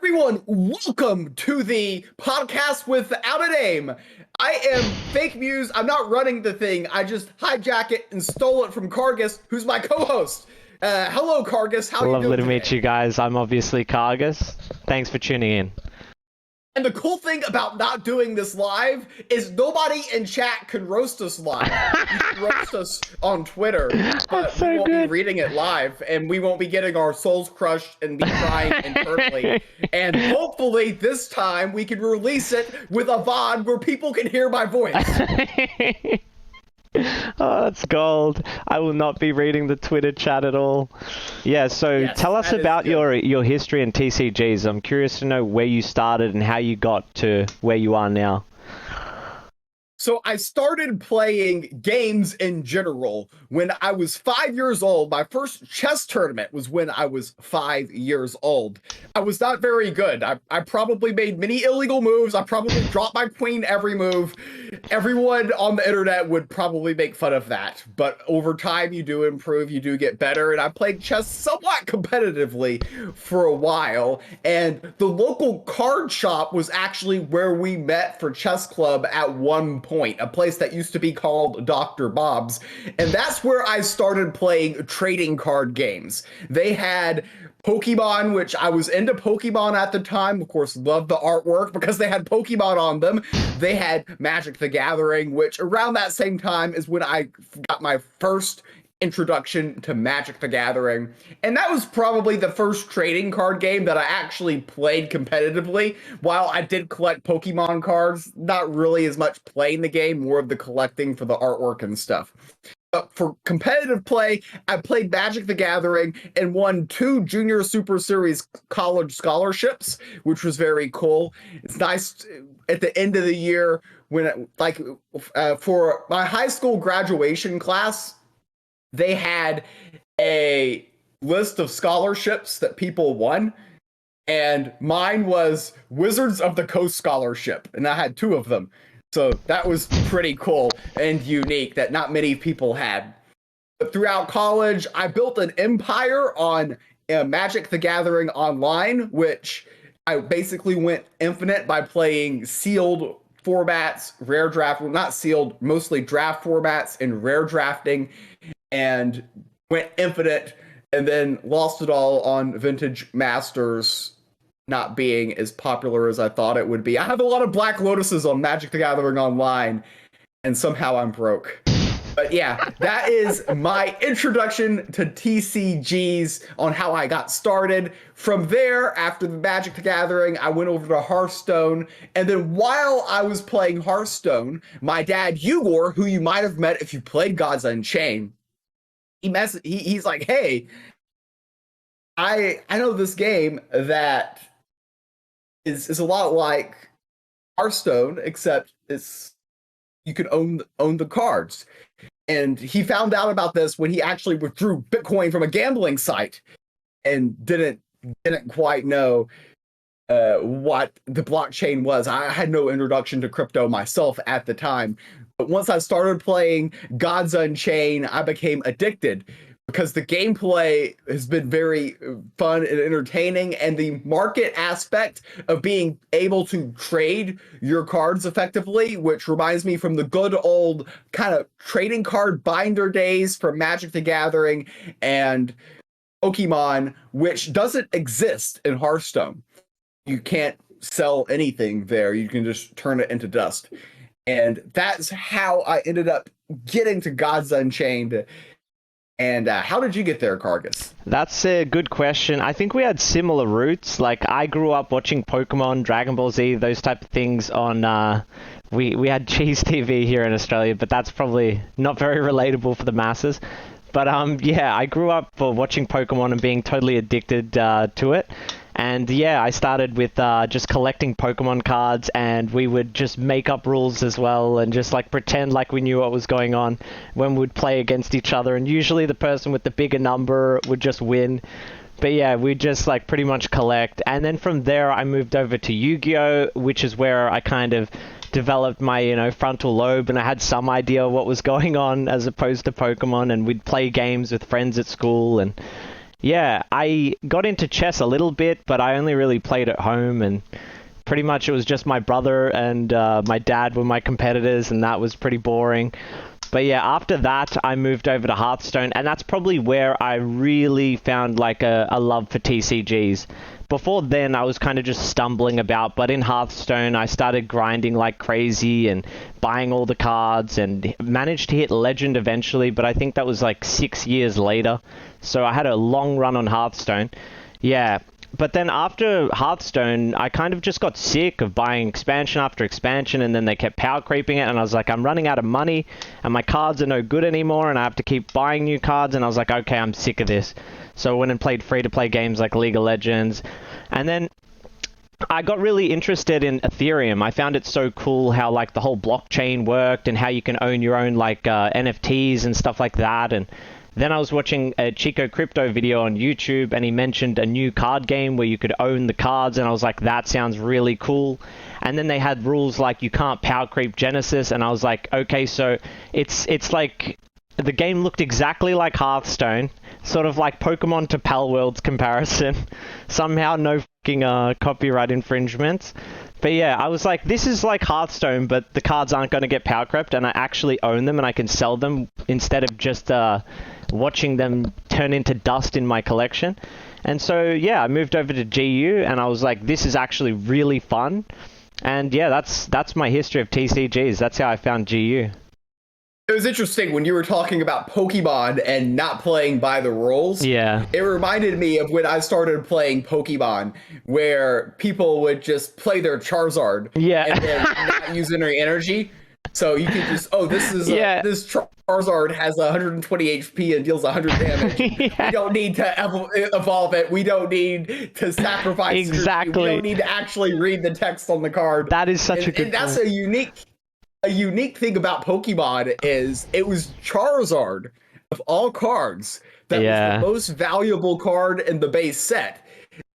Everyone, welcome to the podcast without a name. I am Fake Muse. I'm not running the thing. I just hijacked it and stole it from Cargus, who's my co-host. Hello, Cargus. How are you doing Lovely to today? meet you guys. I'm obviously Cargus. Thanks for tuning in. And the cool thing about not doing this live is nobody in chat can roast us live. You can roast us on Twitter, but so we won't good. be reading it live, and we won't be getting our souls crushed and be crying internally. And hopefully this time we can release it with a VOD where people can hear my voice. Oh, that's gold. I will not be reading the Twitter chat at all. Yeah, so Yes, tell us that is about good. your history in TCGs. I'm curious to know where you started and how you got to where you are now. So I started playing games in general when I was 5 years old. My first chess tournament was when I was 5 years old. I was not very good. I probably made many illegal moves. I probably dropped my queen every move. Everyone on the internet would probably make fun of that. But over time, you do improve, you do get better. And I played chess somewhat competitively for a while. And the local card shop was actually where we met for chess club at one point, a place that used to be called Dr. Bob's. And that's where I started playing trading card games. They had Pokemon, which I was into Pokemon at the time. Of course, loved the artwork because they had Pokemon on them. They had Magic the Gathering, which around that same time is when I got my first introduction to Magic the Gathering. And that was probably the first trading card game that I actually played competitively. While I did collect Pokemon cards, not really as much playing the game, more of the collecting for the artwork and stuff. But for competitive play, I played Magic the Gathering and won 2 Junior Super Series college scholarships, which was very cool. It's nice at the end of the year when, for my high school graduation class, they had a list of scholarships that people won, and mine was Wizards of the Coast scholarship, and I had 2 of them. So that was pretty cool and unique that not many people had. But throughout college, I built an empire on Magic the Gathering Online, which I basically went infinite by playing sealed formats, rare draft, well, not sealed, mostly draft formats and rare drafting, and went infinite and then lost it all on Vintage Masters not being as popular as I thought it would be. I have a lot of Black Lotuses on Magic the Gathering Online, and somehow I'm broke. But yeah, that is my introduction to TCGs on how I got started. From there, after the Magic the Gathering, I went over to Hearthstone. And then while I was playing Hearthstone, my dad, Ugor, who you might have met if you played Gods Unchained, he's like, hey, I know this game that is a lot like Hearthstone, except you can own the cards. And he found out about this when he actually withdrew Bitcoin from a gambling site and didn't quite know what the blockchain was. I had no introduction to crypto myself at the time. But once I started playing Gods Unchained, I became addicted because the gameplay has been very fun and entertaining, and the market aspect of being able to trade your cards effectively, which reminds me from the good old kind of trading card binder days from Magic the Gathering and Pokemon, which doesn't exist in Hearthstone. You can't sell anything there. You can just turn it into dust. And that's how I ended up getting to Gods Unchained. And how did you get there, Cargus? That's a good question. I think we had similar roots. Like, I grew up watching Pokemon, Dragon Ball Z, those type of things on... We had Cheese TV here in Australia, but that's probably not very relatable for the masses. But yeah, I grew up watching Pokemon and being totally addicted to it. And yeah, I started with just collecting Pokemon cards, and we would just make up rules as well and just like pretend like we knew what was going on when we'd play against each other. And usually the person with the bigger number would just win. But yeah, we'd just like pretty much collect. And then from there, I moved over to Yu-Gi-Oh!, which is where I kind of developed my, frontal lobe, and I had some idea of what was going on as opposed to Pokemon, and we'd play games with friends at school, and Yeah, I got into chess a little bit, but I only really played at home, and pretty much it was just my brother and my dad were my competitors, and that was pretty boring. But yeah, after that, I moved over to Hearthstone, and that's probably where I really found like a love for TCGs. Before then, I was kind of just stumbling about, but in Hearthstone, I started grinding like crazy and buying all the cards and managed to hit Legend eventually, but I think that was like 6 years later. So I had a long run on Hearthstone. Yeah, but then after Hearthstone, I kind of just got sick of buying expansion after expansion, and then they kept power creeping it, and I was like, I'm running out of money, and my cards are no good anymore, and I have to keep buying new cards, and I was like, okay, I'm sick of this. So I went and played free-to-play games like League of Legends, and then I got really interested in Ethereum. I found it so cool how like the whole blockchain worked and how you can own your own like NFTs and stuff like that, and then I was watching a Chico Crypto video on YouTube, and he mentioned a new card game where you could own the cards, and I was like, that sounds really cool. And then they had rules like you can't power creep Genesis, and I was like, okay, so it's like the game looked exactly like Hearthstone, sort of like Pokemon to Palworld's comparison. Somehow no fucking copyright infringements. But yeah, I was like, this is like Hearthstone, but the cards aren't going to get power crept, and I actually own them, and I can sell them instead of just watching them turn into dust in my collection. And so, yeah, I moved over to GU, and I was like, this is actually really fun. And yeah, that's my history of TCGs. That's how I found GU. It was interesting when you were talking about Pokemon and not playing by the rules. Yeah. It reminded me of when I started playing Pokemon, where people would just play their Charizard and then not use any energy. So you could just, this is this Charizard has 120 HP and deals 100 damage. We don't need to evolve it. We don't need to sacrifice. Exactly. We don't need to actually read the text on the card. That is such a good. And that's a unique thing about Pokemon is it was Charizard of all cards that was the most valuable card in the base set.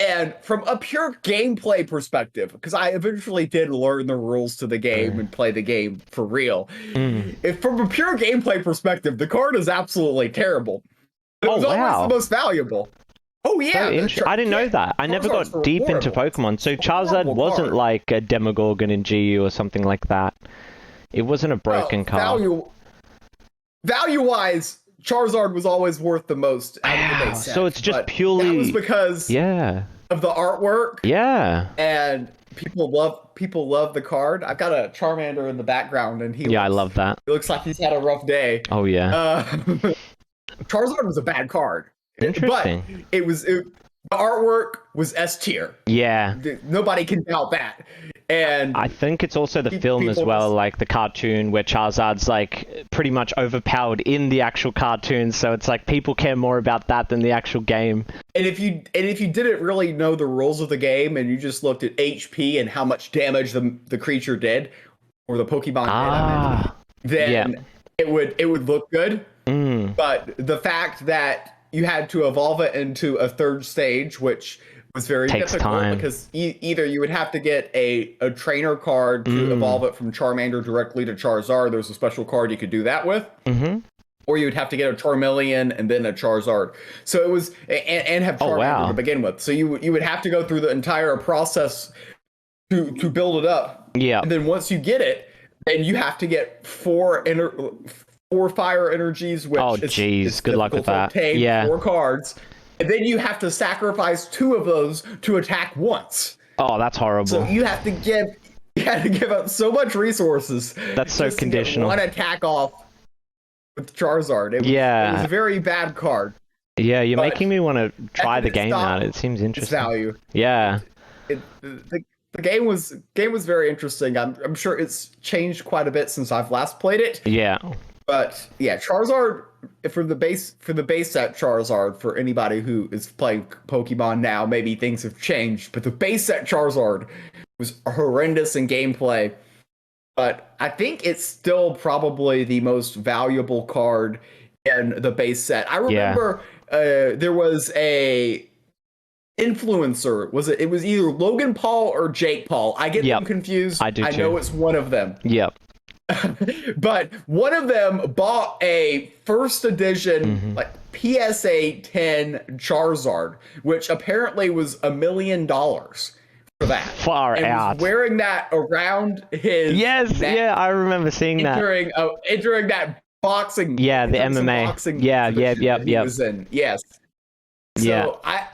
And from a pure gameplay perspective, because I eventually did learn the rules to the game and play the game for real. If from a pure gameplay perspective, the card is absolutely terrible. It was always the most valuable. Oh yeah, I didn't know that. I never got deep into Pokemon. So Charizard wasn't like a Demogorgon in GU or something like that. It wasn't a broken card. Value-wise, Charizard was always worth the most out of the base set. So it's just purely... That was because of the artwork. Yeah. And people love the card. I've got a Charmander in the background, and I love that. He looks like he's had a rough day. Oh, yeah. Charizard was a bad card. Interesting. But the artwork was S tier. Yeah. Nobody can doubt that. And I think it's also the film as well, like the cartoon where Charizard's like pretty much overpowered in the actual cartoon, so it's like people care more about that than the actual game. And if you didn't really know the rules of the game and you just looked at HP and how much damage the creature did, or the Pokemon did, I meant, then it would look good. But the fact that you had to evolve it into a third stage, which was very difficult because either you would have to get a trainer card to evolve it from Charmander directly to Charizard. There's a special card you could do that with. Or you would have to get a Charmeleon and then a Charizard. So it was, and have Charmander to begin with. So you would have to go through the entire process to build it up. Yeah. And then once you get it, then you have to get four fire energies, which is good luck with that. 4 cards. And then you have to sacrifice 2 of those to attack once. Oh, that's horrible. So you have to give up so much resources. That's so conditional. To get one attack off with Charizard. It was a very bad card. Yeah, you're making me want to try the game out. It seems interesting. Its value. Yeah. The game was very interesting. I'm sure it's changed quite a bit since I've last played it. Yeah. But yeah, Charizard for the base set Charizard, for anybody who is playing Pokemon now, maybe things have changed, but the base set Charizard was horrendous in gameplay. But I think it's still probably the most valuable card in the base set. I remember there was a influencer. It was either Logan Paul or Jake Paul. I get them confused. I do too. I know it's one of them. Yep. But one of them bought a first edition like PSA 10 Charizard, which apparently was $1 million for that. Far and out. was wearing that around his Yes, neck, yeah, I remember seeing that. entering that boxing. Yeah, the MMA. Boxing Yeah, he was in. Yes. So Yeah.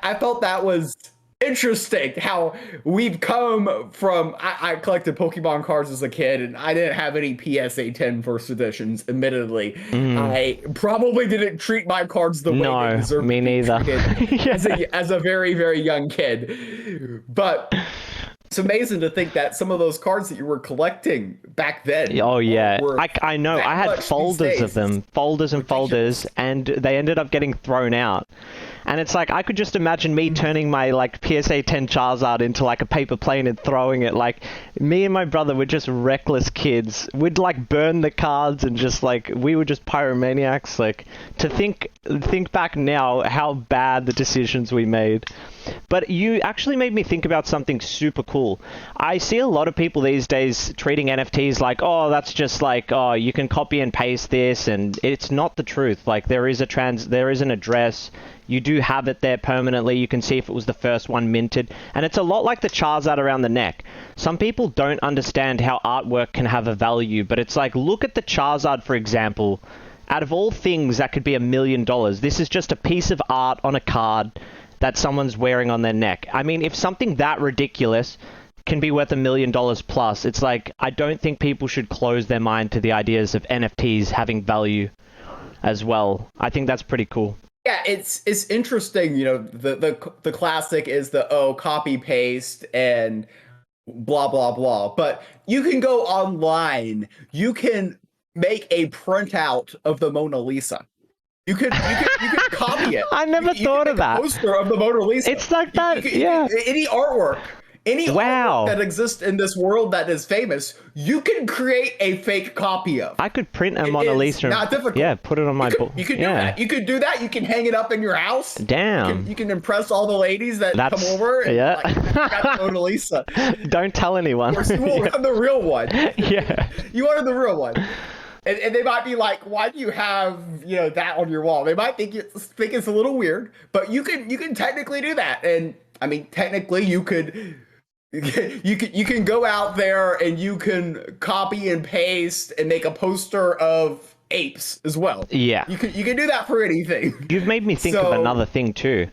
I felt that was interesting how we've come from. I collected Pokemon cards as a kid, and I didn't have any PSA 10 first editions, admittedly. I probably didn't treat my cards the way they deserved me neither. as a very, very young kid. But it's amazing to think that some of those cards that you were collecting back then. Oh yeah, I know. I had folders of them, folders and folders, and they ended up getting thrown out. And it's like, I could just imagine me turning my like PSA 10 Charizard into like a paper plane and throwing it. Like, me and my brother were just reckless kids. We'd like burn the cards and just like, we were just pyromaniacs. Like, to think back now how bad the decisions we made. But you actually made me think about something super cool. I see a lot of people these days treating NFTs like, oh, that's just like, oh, you can copy and paste this, and it's not the truth. Like, there is an address. You do have it there permanently. You can see if it was the first one minted. And it's a lot like the Charizard around the neck. Some people don't understand how artwork can have a value, but it's like, look at the Charizard, for example. Out of all things that could be $1 million, this is just a piece of art on a card that someone's wearing on their neck. I mean, if something that ridiculous can be worth $1 million plus, it's like, I don't think people should close their mind to the ideas of NFTs having value as well. I think that's pretty cool. Yeah, it's interesting. You know, the classic is the copy paste and blah blah blah. But you can go online. You can make a printout of the Mona Lisa. You could copy it. I never thought of that. A poster of the Mona Lisa. It's like that. Yeah. Any artwork. Artwork that exists in this world that is famous, you can create a fake copy of. I could print a Mona Lisa. Not difficult. Yeah, put it on my book. You could do that. You could do that. You can hang it up in your house. Damn. You can impress all the ladies that come over. And, got the Mona Lisa. Don't tell anyone. Of course, you will have the real one. Yeah. You wanted the real one. And they might be like, why do you have, that on your wall? They might think it's a little weird, but you can technically do that. And I mean, technically you can go out there and you can copy and paste and make a poster of apes as well. Yeah. You can do that for anything. You've made me think of another thing too.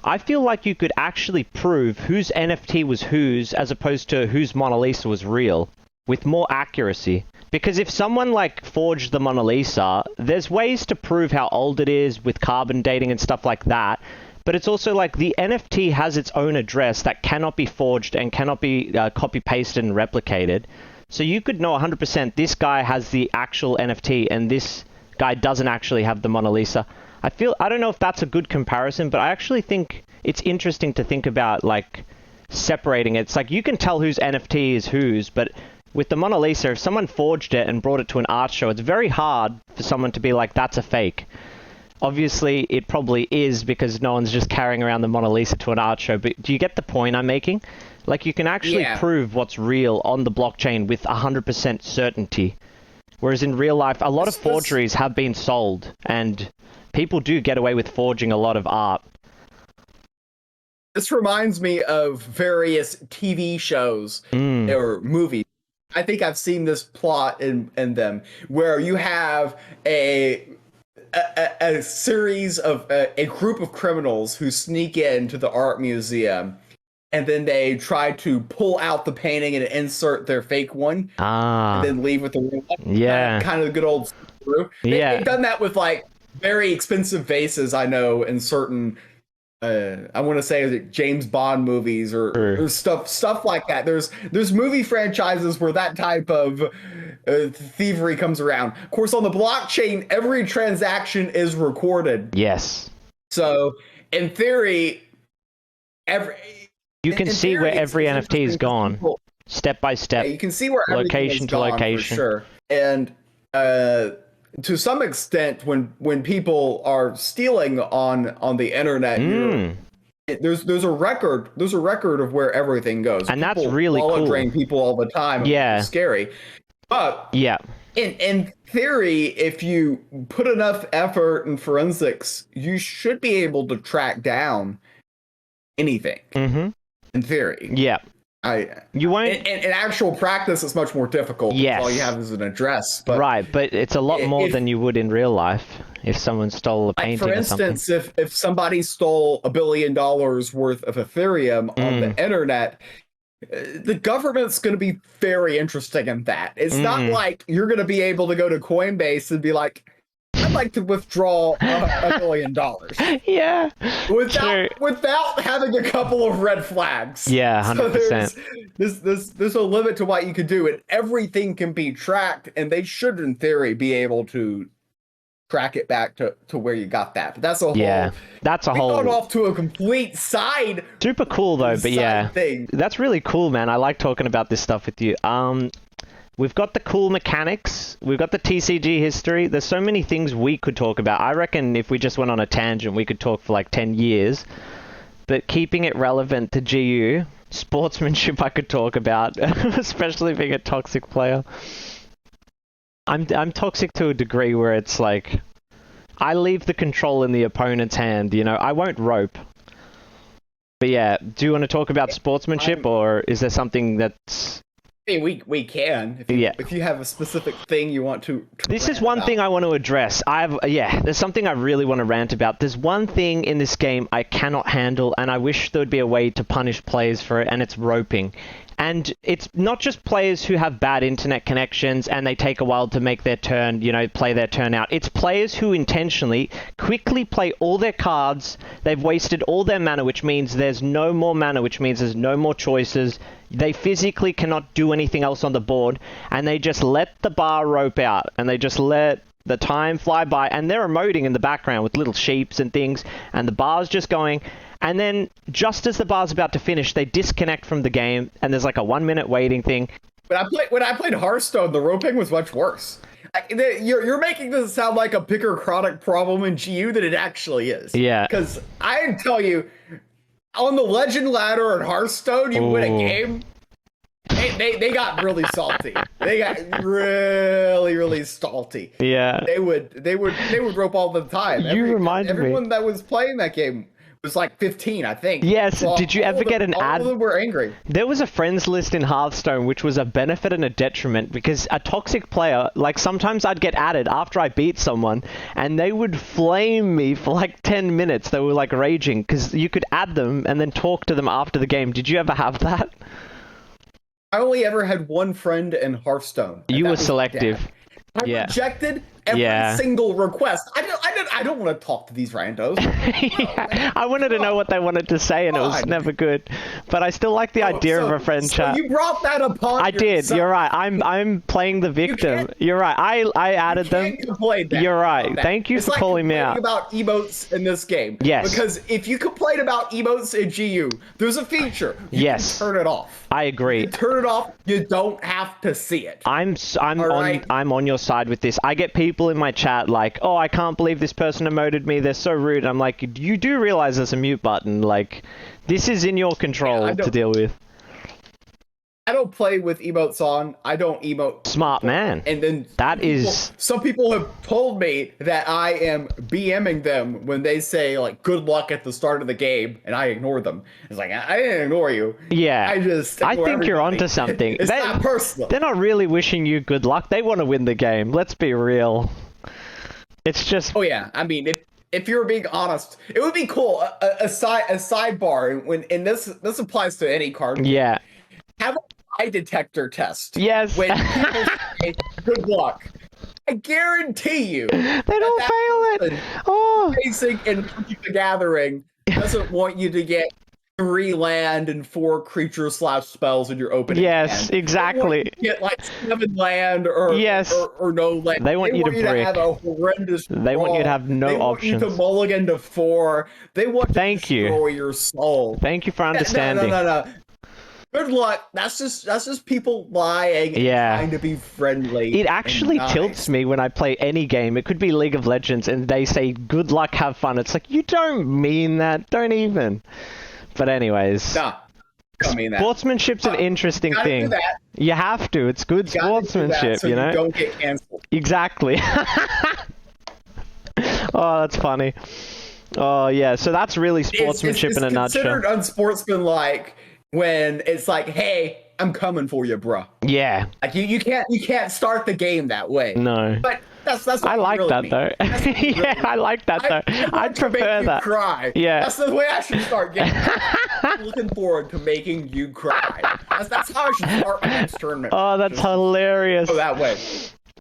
I feel like you could actually prove whose NFT was whose as opposed to whose Mona Lisa was real with more accuracy. Because if someone like forged the Mona Lisa, there's ways to prove how old it is with carbon dating and stuff like that. But it's also like the NFT has its own address that cannot be forged and cannot be copy-pasted and replicated. So you could know 100% this guy has the actual NFT and this guy doesn't actually have the Mona Lisa. I don't know if that's a good comparison, but I actually think it's interesting to think about like separating it. It's like you can tell whose NFT is whose, but with the Mona Lisa, if someone forged it and brought it to an art show, it's very hard for someone to be like, that's a fake. Obviously, it probably is because no one's just carrying around the Mona Lisa to an art show. But do you get the point I'm making? Like, you can actually prove what's real on the blockchain with 100% certainty. Whereas in real life, a lot of forgeries have been solved, and people do get away with forging a lot of art. This reminds me of various TV shows or movies. I think I've seen this plot in them where you have a series of a group of criminals who sneak into the art museum, and then they try to pull out the painting and insert their fake one, and then leave with the real one. Yeah, kind of the good old screw. They've done that with like very expensive vases. I know in certain. I want to say James Bond movies or stuff like that. There's movie franchises where that type of thievery comes around. Of course, on the blockchain, every transaction is recorded. Yes. So in theory, you can see where every NFT is gone, step by step. Yeah, you can see where location to location, for sure. And to some extent, when people are stealing on the internet, there's a record of where everything goes. And people that's really cool. Drain people all the time. Yeah, it's scary. But Yeah. in theory, if you put enough effort in forensics, you should be able to track down anything. Mm-hmm. In theory. Yeah. You won't. In actual practice, it's much more difficult. Yes. All you have is an address. But right, but it's a lot more than you would in real life if someone stole a painting for or something. instance, if somebody stole $1 billion worth of Ethereum on the internet, the government's going to be very interested in that. It's not like you're going to be able to go to Coinbase and be like, I'd like to withdraw $1 billion. Yeah. Without having a couple of red flags. Yeah, 100%. So there's a limit to what you can do, and everything can be tracked, and they should, in theory, be able to track it back to where you got that. But that's a whole. That's a whole. Going off to a complete side. Super cool though, but yeah, thing. That's really cool, man. I like talking about this stuff with you. We've got the cool mechanics. We've got the TCG history. There's so many things we could talk about. I reckon if we just went on a tangent, we could talk for like 10 years. But keeping it relevant to GU, sportsmanship I could talk about, especially being a toxic player. I'm toxic to a degree where it's like, I leave the control in the opponent's hand, you know? I won't rope. But yeah, do you want to talk about sportsmanship, or is there something that's... We can if you have a specific thing you want to this is one thing I want to address. There's something I really want to rant about. There's one thing in this game I cannot handle, and I wish there would be a way to punish players for it, and it's roping. And it's not just players who have bad internet connections and they take a while to make their turn, you know, play their turn out. It's players who intentionally quickly play all their cards. They've wasted all their mana, which means there's no more mana, which means there's no more choices. They physically cannot do anything else on the board, and they just let the bar rope out, and they just let the time fly by, and they're emoting in the background with little sheeps and things, and the bar's just going. And then, just as the bar's about to finish, they disconnect from the game, and there's like a 1 minute waiting thing. When I played Hearthstone, the roping was much worse. You're making this sound like a bigger chronic problem in GU than it actually is. Yeah. Because I can tell you, on the Legend ladder in Hearthstone, you win a game. They got really salty. They got really, really salty. Yeah. They would rope all the time. Everyone that was playing that game was like 15, I think. Yes. So did you ever get an ad? All of them were angry. There was a friends list in Hearthstone, which was a benefit and a detriment, because a toxic player, like sometimes I'd get added after I beat someone, and they would flame me for like 10 minutes. They were like raging, because you could add them and then talk to them after the game. Did you ever have that? I only ever had one friend in Hearthstone. You were selective. I rejected every single request. I don't want to talk to these randos. I wanted to know what they wanted to say, and it was never good. But I still like the idea of a friend chat. You brought that upon I did. You're right. I'm playing the victim. You're right. I added them. You're right. Thank you for calling me out. About emotes in this game. Yes. Because if you complain about emotes in GU, there's a feature. You can turn it off. I agree. Turn it off. You don't have to see it. I'm on your side with this. I get people in my chat like, oh, I can't believe this person emoted me. They're so rude. I'm like, you do realize there's a mute button. Like, this is in your control to deal with. I don't play with emotes on. I don't emote. Smart man. And then some people have told me that I am BMing them when they say like good luck at the start of the game, and I ignore them. It's like, I didn't ignore you. Yeah. I think you're onto something. It's not personal. They're not really wishing you good luck. They want to win the game. Let's be real. It's just... Oh yeah. I mean, if you're being honest, it would be cool. A sidebar, and this applies to any card. Yeah. Have a lie detector test. Yes. When people say good luck, I guarantee you they don't fail it. Oh. Facing in Magic the Gathering doesn't want you to get 3 land and 4 creature / spells in your opening. Yes, hand. exactly. They want you to get like 7 land or no land. They want you to brick. Have a horrendous They want you to have no options. They want you to mulligan to 4. They want to destroy you. your soul. Thank you for understanding. No. Good luck. That's just people lying and trying to be friendly. It actually tilts me when I play any game. It could be League of Legends, and they say, good luck, have fun. It's like, you don't mean that. Don't even. But anyways. Nah. coming that. Sportsmanship's an interesting gotta do thing. that. You have to. It's good You gotta do that sportsmanship, so you know? you don't get canceled. Exactly. Oh, that's funny. Oh, yeah. So that's really sportsmanship in a nutshell. It's considered unsportsmanlike when it's like, hey, I'm coming for you, bro. Yeah. Like you can't start the game that way. No. But that's what I like really that mean. though. Yeah, I like that though. I'd prefer that. Cry. Yeah. That's the way I should start getting. I'm looking forward to making you cry. That's how I should start my next tournament. Oh, that's hilarious. Go that way.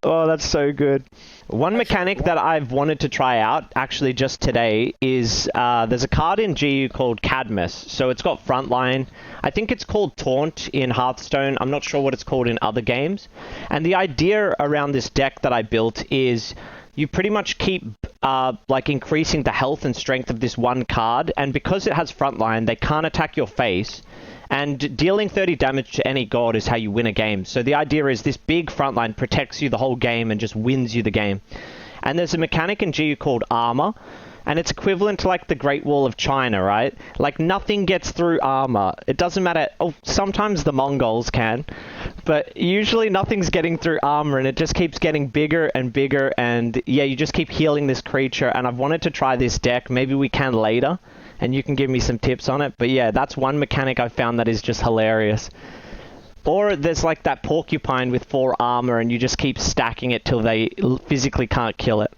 Oh, that's so good. One mechanic that I've wanted to try out, actually just today, is there's a card in GU called Cadmus. So it's got frontline. I think it's called Taunt in Hearthstone. I'm not sure what it's called in other games. And the idea around this deck that I built is you pretty much keep like increasing the health and strength of this one card. And because it has frontline, they can't attack your face. And dealing 30 damage to any god is how you win a game. So the idea is this big frontline protects you the whole game and just wins you the game. And there's a mechanic in GU called armor. And it's equivalent to like the Great Wall of China, right? Like nothing gets through armor. It doesn't matter. Oh, sometimes the Mongols can. But usually nothing's getting through armor and it just keeps getting bigger and bigger. And yeah, you just keep healing this creature. And I've wanted to try this deck. Maybe we can later. And you can give me some tips on it. But yeah, that's one mechanic I found that is just hilarious. Or there's like that porcupine with 4 armor and you just keep stacking it till they physically can't kill it.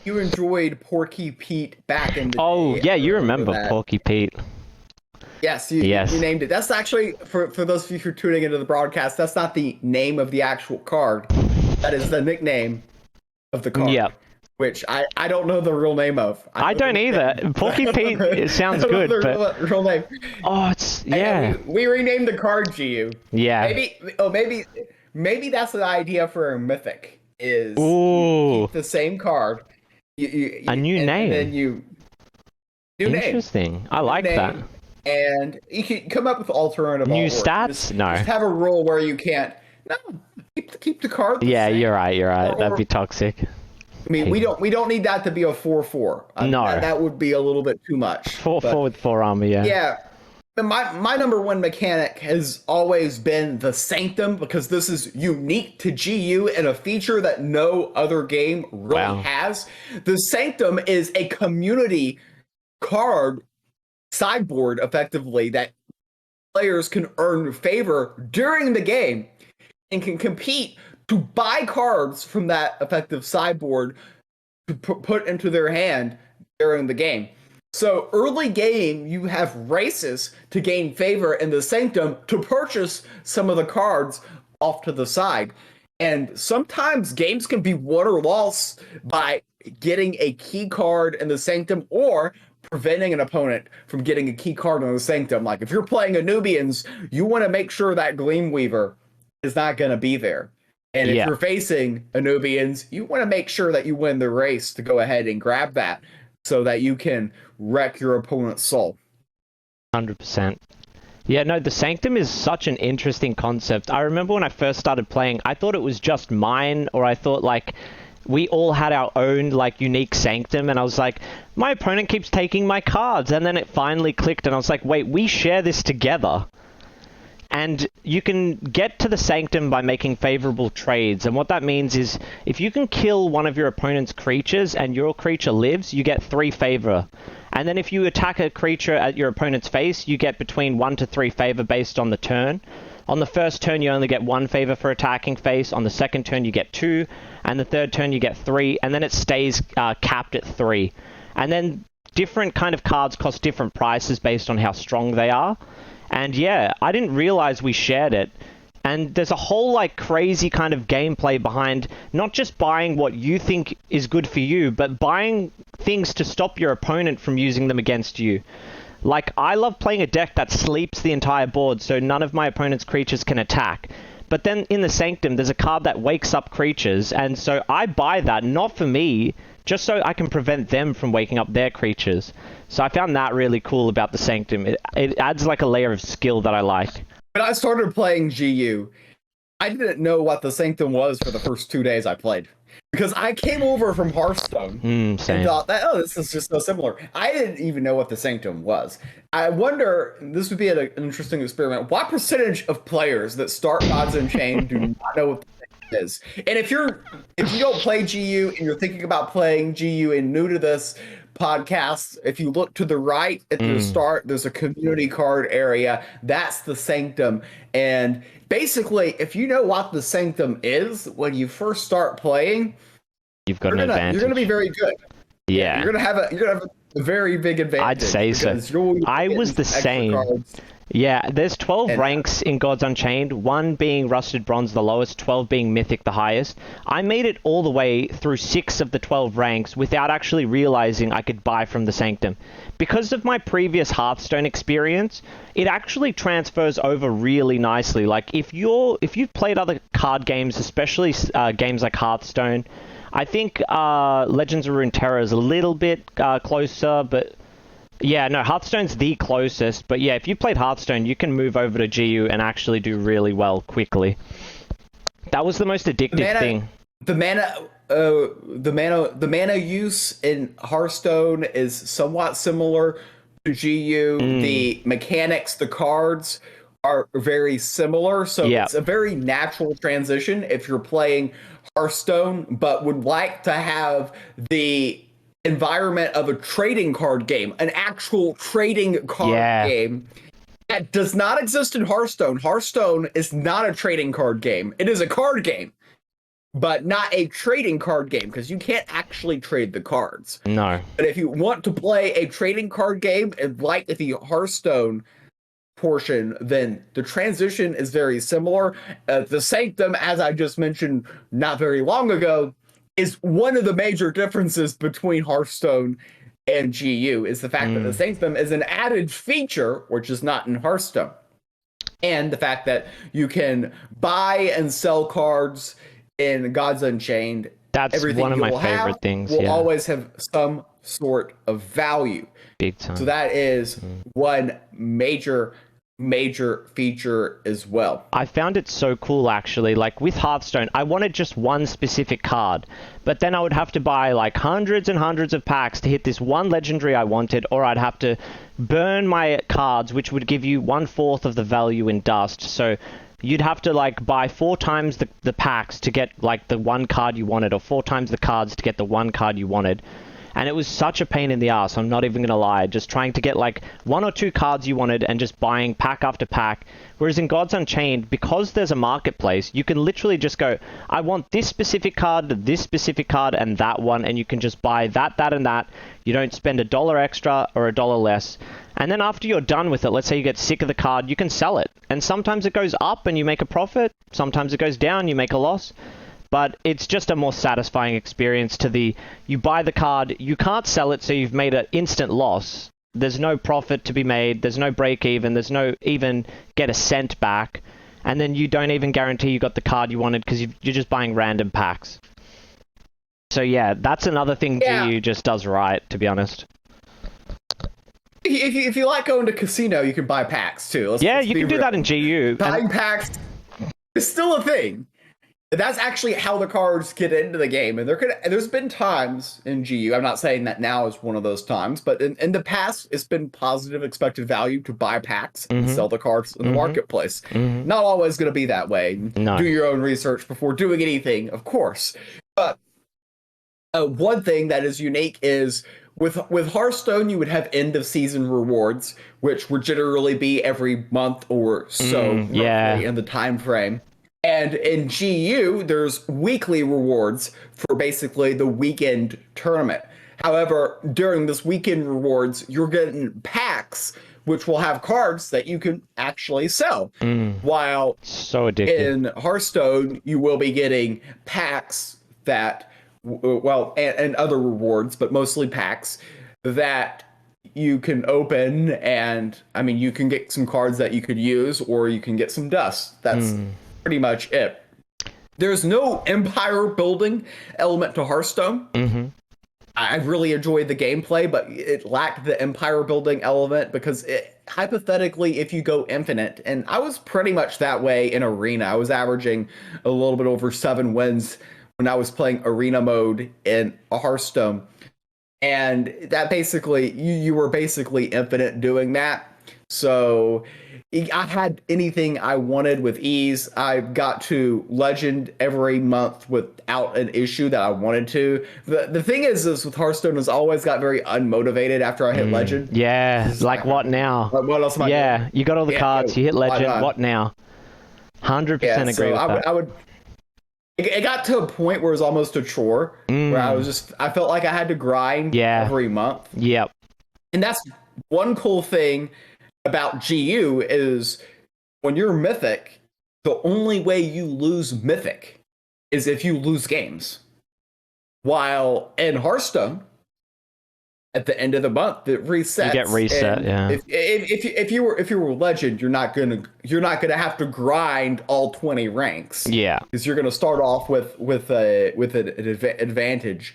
You enjoyed Porky Pete back in the day. Oh, yeah, you remember Porky Pete. Yes, you named it. That's actually, for those of you who are tuning into the broadcast, that's not the name of the actual card. That is the nickname of the card. Yep. Which I don't know the real name of. I don't either. Porky Pete, it sounds good, but real name. Oh, it's yeah. We renamed the card GU. Yeah. Maybe that's the idea for a mythic. Is you keep the same card. A new name. And then new Interesting. name. I like that. And you can come up with alternative new artwork. stats. No. Just have a rule where you can't. No, keep the card. Yeah, same. you're right. That'd be toxic. I mean, we don't need that to be a 4/4. No, that would be a little bit too much. 4/4 with 4 armor. Yeah. Yeah. But my number one mechanic has always been the Sanctum, because this is unique to GU and a feature that no other game really has. The Sanctum is a community card sideboard, effectively, that players can earn favor during the game and can compete to buy cards from that effective sideboard to put into their hand during the game. So early game, you have races to gain favor in the Sanctum to purchase some of the cards off to the side. And sometimes games can be won or lost by getting a key card in the Sanctum or preventing an opponent from getting a key card in the Sanctum. Like if you're playing a Nubians, you want to make sure that Gleamweaver is not going to be there. And if you're facing a Nubians, you want to make sure that you win the race to go ahead and grab that so that you can wreck your opponent's soul. 100%. Yeah, no, the Sanctum is such an interesting concept. I remember when I first started playing, I thought it was just mine, or I thought like we all had our own like unique Sanctum, and I was like, my opponent keeps taking my cards, and then it finally clicked and I was like, wait, we share this together. And you can get to the Sanctum by making favorable trades. And what that means is if you can kill one of your opponent's creatures and your creature lives, you get 3 favor. And then if you attack a creature at your opponent's face, you get between 1 to 3 favor based on the turn. On the first turn, you only get 1 favor for attacking face. On the second turn, you get 2. And the third turn, you get 3. And then it stays capped at 3. And then different kind of cards cost different prices based on how strong they are. And yeah, I didn't realize we shared it. And there's a whole like crazy kind of gameplay behind not just buying what you think is good for you, but buying things to stop your opponent from using them against you. Like I love playing a deck that sleeps the entire board so none of my opponent's creatures can attack. But then in the Sanctum, there's a card that wakes up creatures. And so I buy that, not for me, just so I can prevent them from waking up their creatures. So I found that really cool about the Sanctum. It adds like a layer of skill that I like. When I started playing GU, I didn't know what the Sanctum was for the first 2 days I played. Because I came over from Hearthstone and thought that, this is just so similar. I didn't even know what the Sanctum was. I wonder, this would be an interesting experiment, what percentage of players that start Gods Unchained do not know what the Sanctum is? And if you don't play GU and you're thinking about playing GU and new to this podcast, if you look to the right at the start, there's a community card area. That's the Sanctum. And basically, if you know what the Sanctum is when you first start playing, you've got an advantage. You're gonna be very good. Yeah. You're gonna have a very big advantage. I'd say so. I was the same. Cards. Yeah, there's 12 ranks in Gods Unchained, 1 being Rusted Bronze the lowest, 12 being Mythic the highest. I made it all the way through 6 of the 12 ranks without actually realizing I could buy from the Sanctum. Because of my previous Hearthstone experience, it actually transfers over really nicely. Like, if you've played other card games, especially games like Hearthstone, I think Legends of Runeterra is a little bit closer, but... Yeah, no, Hearthstone's the closest, but yeah, if you played Hearthstone, you can move over to GU and actually do really well quickly. That was the most addictive thing. The mana use in Hearthstone is somewhat similar to GU. The mechanics, the cards are very similar, so it's a very natural transition if you're playing Hearthstone, but would like to have the environment of a trading card game, an actual trading card game that does not exist in Hearthstone. Hearthstone is not a trading card game. It is a card game, but not a trading card game because you can't actually trade the cards. No. But if you want to play a trading card game and like the Hearthstone portion, then the transition is very similar. The Sanctum, as I just mentioned not very long ago, is one of the major differences between Hearthstone and GU, is the fact that the Sanctum is an added feature, which is not in Hearthstone. And the fact that you can buy and sell cards in Gods Unchained. That's everything one of my favorite things. Will always have some sort of value. Big time. So that is one major feature as well. I found it so cool, actually. Like, with Hearthstone, I wanted just one specific card, but then I would have to buy like hundreds and hundreds of packs to hit this one legendary I wanted, or I'd have to burn my cards, which would give you 1/4 of the value in dust. So you'd have to like buy 4 times the packs to get like the one card you wanted, or 4 times the cards to get the one card you wanted. And it was such a pain in the ass, I'm not even going to lie, just trying to get like 1 or 2 cards you wanted and just buying pack after pack. Whereas in Gods Unchained, because there's a marketplace, you can literally just go, I want this specific card, and that one, and you can just buy that, and that. You don't spend $1 extra or $1 less. And then after you're done with it, let's say you get sick of the card, you can sell it. And sometimes it goes up and you make a profit, sometimes it goes down, you make a loss. But it's just a more satisfying experience you buy the card, you can't sell it, so you've made an instant loss. There's no profit to be made, there's no break even, there's no even get a cent back, and then you don't even guarantee you got the card you wanted because you're just buying random packs. So yeah, that's another thing GU just does right, to be honest. If you like going to casino, you can buy packs too. Let's you can do that in GU. Buying packs is still a thing. That's actually how the cards get into the game. And there's been times in GU, I'm not saying that now is one of those times, but in the past, it's been positive expected value to buy packs and sell the cards in the marketplace. Not always going to be that way. No. Do your own research before doing anything, of course. But one thing that is unique is with Hearthstone, you would have end of season rewards, which would generally be every month or so in the time frame. And in GU, there's weekly rewards for basically the weekend tournament. However, during this weekend rewards, you're getting packs, which will have cards that you can actually sell. While so addictive. In Hearthstone, you will be getting packs that, and other rewards, but mostly packs that you can open, and I mean, you can get some cards that you could use, or you can get some dust. That's pretty much it. There's no empire building element to Hearthstone. I really enjoyed the gameplay, but it lacked the empire building element because hypothetically, if you go infinite, and I was pretty much that way in Arena, I was averaging a little bit over 7 wins when I was playing Arena mode in a Hearthstone. And that basically, you were basically infinite doing that. So I had anything I wanted with ease. I got to Legend every month without an issue that I wanted to. The thing is with Hearthstone is I always got very unmotivated after I hit Legend. Yeah, like what now? What else am I doing? Yeah, you got all the cards, you hit Legend, what now? 100% agree so with that. I would. It got to a point where it was almost a chore, where I felt like I had to grind every month. Yep. And that's one cool thing about GU is when you're Mythic, the only way you lose Mythic is if you lose games. While in Hearthstone, at the end of the month, it resets. You get reset, yeah. If you were Legend, you're not gonna have to grind all 20 ranks. Yeah, because you're gonna start off with an advantage,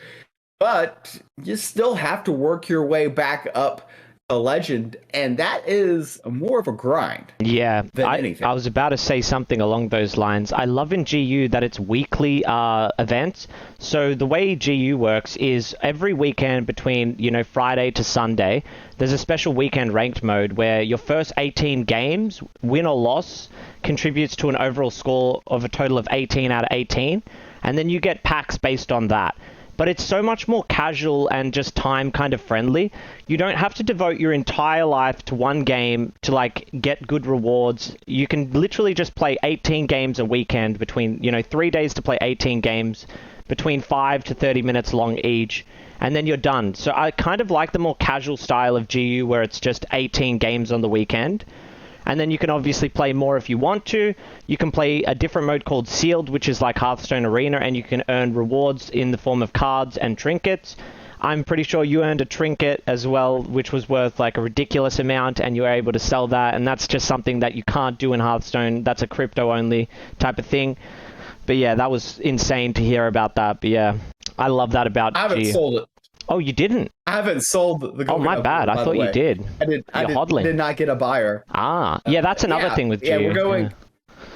but you still have to work your way back up a Legend, and that is more of a grind. Yeah, than anything. I was about to say something along those lines. I love in GU that it's weekly events. So the way GU works is every weekend between, Friday to Sunday, there's a special weekend ranked mode where your first 18 games, win or loss, contributes to an overall score of a total of 18 out of 18. And then you get packs based on that. But it's so much more casual and just time kind of friendly. You don't have to devote your entire life to one game to get good rewards. You can literally just play 18 games a weekend between, 3 days to play 18 games between 5 to 30 minutes long each. And then you're done. So I kind of like the more casual style of GU where it's just 18 games on the weekend. And then you can obviously play more if you want to. You can play a different mode called Sealed, which is like Hearthstone Arena, and you can earn rewards in the form of cards and trinkets. I'm pretty sure you earned a trinket as well, which was worth a ridiculous amount, and you were able to sell that, and that's just something that you can't do in Hearthstone. That's a crypto-only type of thing. But yeah, that was insane to hear about that. But yeah, I love that about I haven't sold it. Oh, you didn't? I haven't sold the Oh, my bad. I thought you did. I did not get a buyer. Ah, yeah, that's another thing with GU. Yeah,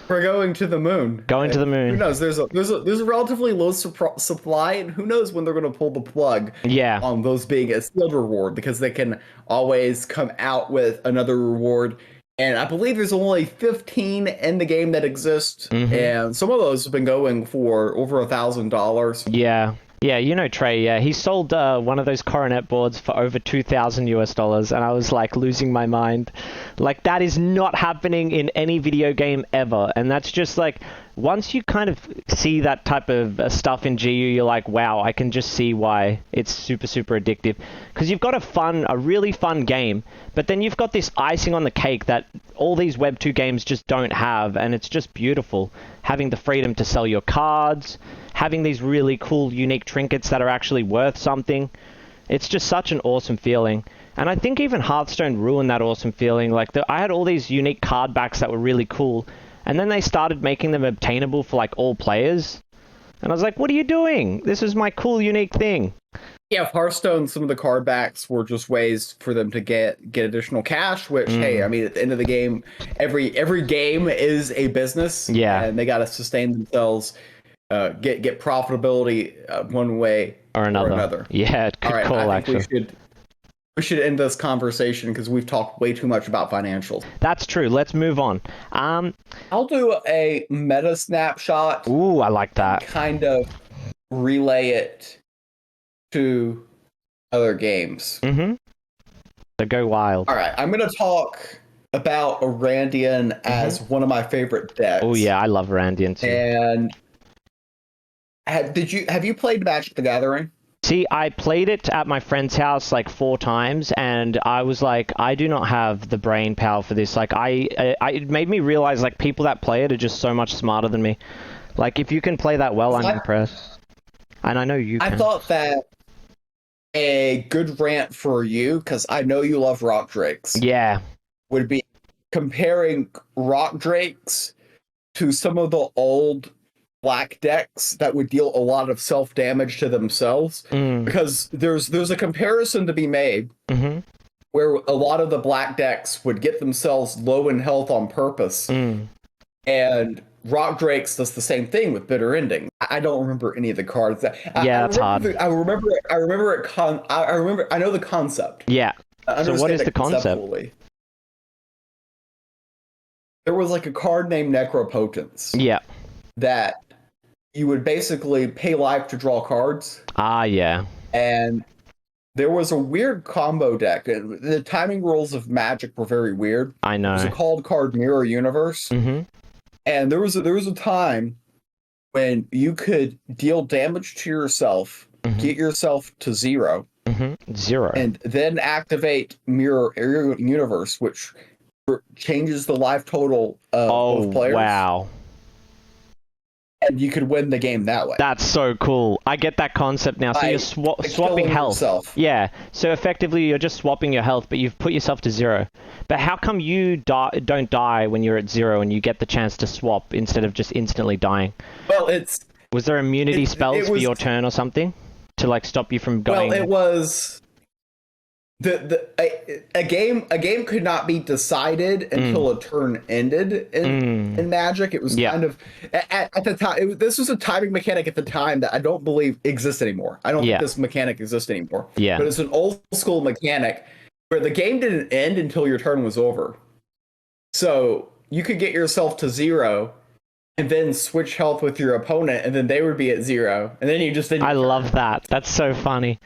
we're going to the moon. Going to the moon. Who knows? There's a relatively low supply, and who knows when they're going to pull the plug on those being a sealed reward, because they can always come out with another reward. And I believe there's only 15 in the game that exist, and some of those have been going for over $1,000. Yeah. Yeah, Trey, yeah. He sold one of those Coronet boards for over $2,000 and I was losing my mind. That is not happening in any video game ever. And that's just once you kind of see that type of stuff in GU, you're like, wow, I can just see why it's super, super addictive. Because you've got a really fun game, but then you've got this icing on the cake that all these Web 2 games just don't have, and it's just beautiful. Having the freedom to sell your cards, having these really cool, unique trinkets that are actually worth something. It's just such an awesome feeling. And I think even Hearthstone ruined that awesome feeling. I had all these unique card backs that were really cool, and then they started making them obtainable for all players. And I was like, what are you doing? This is my cool, unique thing. Yeah, Hearthstone, some of the card backs were just ways for them to get additional cash, which, hey, I mean, at the end of the game, every game is a business. Yeah. And they got to sustain themselves, get profitability one way or another. Yeah, good call, I think we should end this conversation because we've talked way too much about financials. That's true. Let's move on. I'll do a meta snapshot. Ooh, I like that. Kind of relay it to other games. So go wild. All right, I'm going to talk about a Randian as one of my favorite decks. Oh yeah, I love Randian too. And have you played Magic the Gathering? See, I played it at my friend's house 4 times, and I was like, I do not have the brain power for this. It made me realize people that play it are just so much smarter than me. If you can play that well, I'm impressed. And I know you can. I thought that a good rant for you, because I know you love rock drakes. Yeah. Would be comparing rock drakes to some of the old black decks that would deal a lot of self damage to themselves, because there's a comparison to be made where a lot of the black decks would get themselves low in health on purpose, and Rock Drakes does the same thing with Bitter Ending. I don't remember any of the cards. That's hard. I remember it. I know the concept. Yeah. So what is the concept? There was like a card named Necropotence. Yeah. That you would basically pay life to draw cards. Yeah. And there was a weird combo deck. The timing rules of Magic were very weird. I know. It was a called card Mirror Universe. And there was a time when you could deal damage to yourself, get yourself to 0. 0. And then activate Mirror Universe, which changes the life total of both players. Wow. And you could win the game that way. That's so cool. I get that concept now. So you're swapping health. Yourself. Yeah. So effectively, you're just swapping your health, but you've put yourself to 0. But how come you don't die when you're at 0 and you get the chance to swap instead of just instantly dying? Well, was there immunity spells for your turn or something to like stop you from going? Well, it was a game could not be decided until a turn ended in Magic. It was kind of at the time. This was a timing mechanic at the time that I don't believe exists anymore. I don't think this mechanic exists anymore. Yeah, but it's an old school mechanic where the game didn't end until your turn was over. So you could get yourself to 0 and then switch health with your opponent, and then they would be at 0, and then you just didn't. I love that. That's so funny.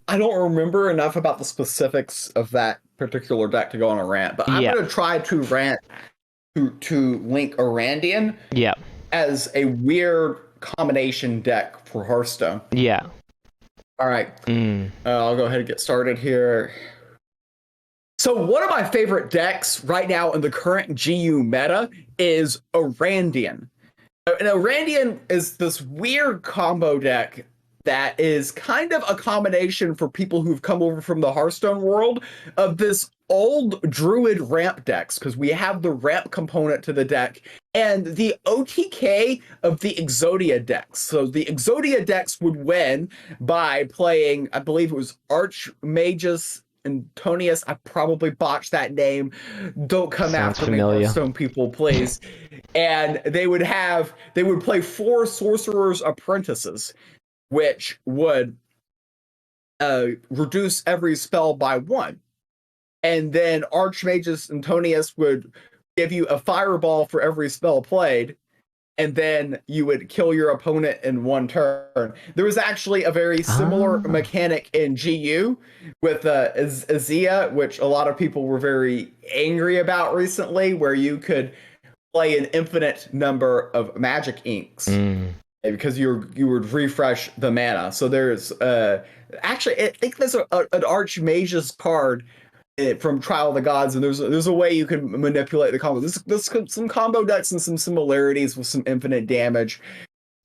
I don't remember enough about the specifics of that particular deck to go on a rant, but I'm going to try to rant to link a Randian as a weird combination deck for Hearthstone. Yeah. All right. I'll go ahead and get started here. So one of my favorite decks right now in the current GU meta is a Randian. And a Randian is this weird combo deck that is kind of a combination for people who've come over from the Hearthstone world of this old Druid ramp decks, because we have the ramp component to the deck, and the OTK of the Exodia decks. So the Exodia decks would win by playing, I believe it was Archmagus Antonius. I probably botched that name. Don't come after me, Hearthstone people, please. And they would play 4 Sorcerer's Apprentices, which would reduce every spell by 1. And then Archmagus Antonius would give you a fireball for every spell played, and then you would kill your opponent in 1 turn. There was actually a very similar mechanic in GU with Azia, which a lot of people were very angry about recently, where you could play an infinite number of magic inks. Because you would refresh the mana. So there's actually, I think there's an Archmagus card from Trial of the Gods, and there's a way you can manipulate the combo. There's some combo decks and some similarities with some infinite damage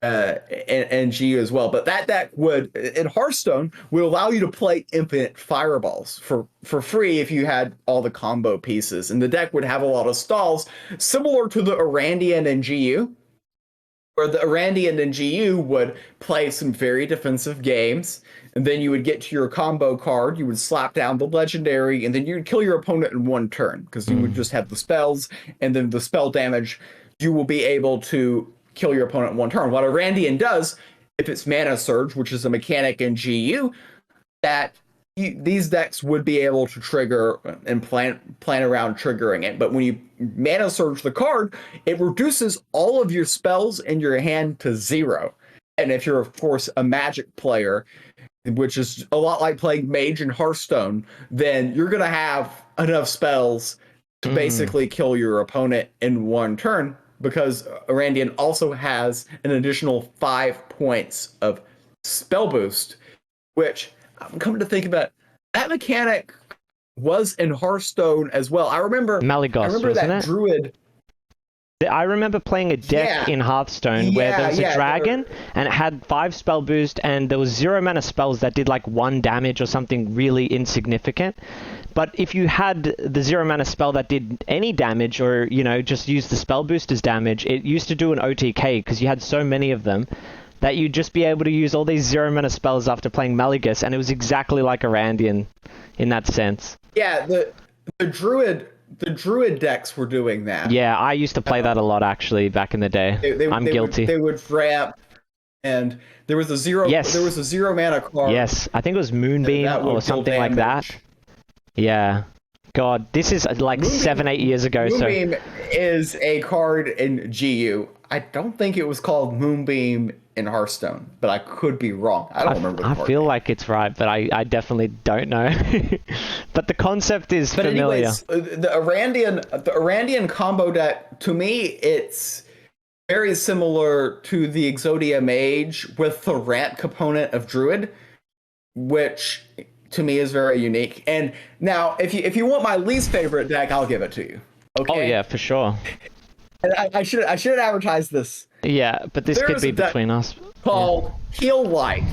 and GU as well. But that deck would, in Hearthstone, would allow you to play infinite fireballs for free if you had all the combo pieces. And the deck would have a lot of stalls, similar to the Randian and GU, where the Randian and GU would play some very defensive games, and then you would get to your combo card, you would slap down the legendary, and then you would kill your opponent in 1 turn, because you would just have the spells, and then the spell damage, you will be able to kill your opponent in 1 turn. What a Randian does, if it's Mana Surge, which is a mechanic in GU, that these decks would be able to trigger and plan around triggering it. But when you Mana Surge the card, it reduces all of your spells in your hand to 0. And if you're, of course, a Magic player, which is a lot like playing Mage in Hearthstone, then you're going to have enough spells to basically kill your opponent in 1 turn, because Randian also has an additional 5 points of spell boost, which I'm coming to think about, that mechanic was in Hearthstone as well. I remember Malygos, that it? Druid. I remember playing a deck in Hearthstone where there was a dragon and it had 5 spell boost and there was 0 mana spells that did like 1 damage or something really insignificant. But if you had the 0 mana spell that did any damage or, you know, just used the spell boost as damage, it used to do an OTK because you had so many of them that you'd just be able to use all these 0 mana spells after playing Mallegus, and it was exactly like a Randian in that sense. Yeah, the druid decks were doing that. Yeah, I used to play that a lot actually back in the day. I'm guilty. They would ramp, and there was a 0 mana card. Yes, I think it was Moonbeam or something like that. Yeah. God, this is like Moonbeam, 7-8 years ago. Moonbeam is a card in GU. I don't think it was called Moonbeam in Hearthstone, but I could be wrong. I don't remember the card. I feel like it's right, but I definitely don't know. But the concept is familiar. Anyways, the Randian combo deck, to me, it's very similar to the Exodia Mage with the ramp component of Druid, which to me is very unique. And now, if you want my least favorite deck, I'll give it to you. Okay? Oh yeah, for sure. And I should advertise this. Yeah, but this could be between us. Called Heal Light.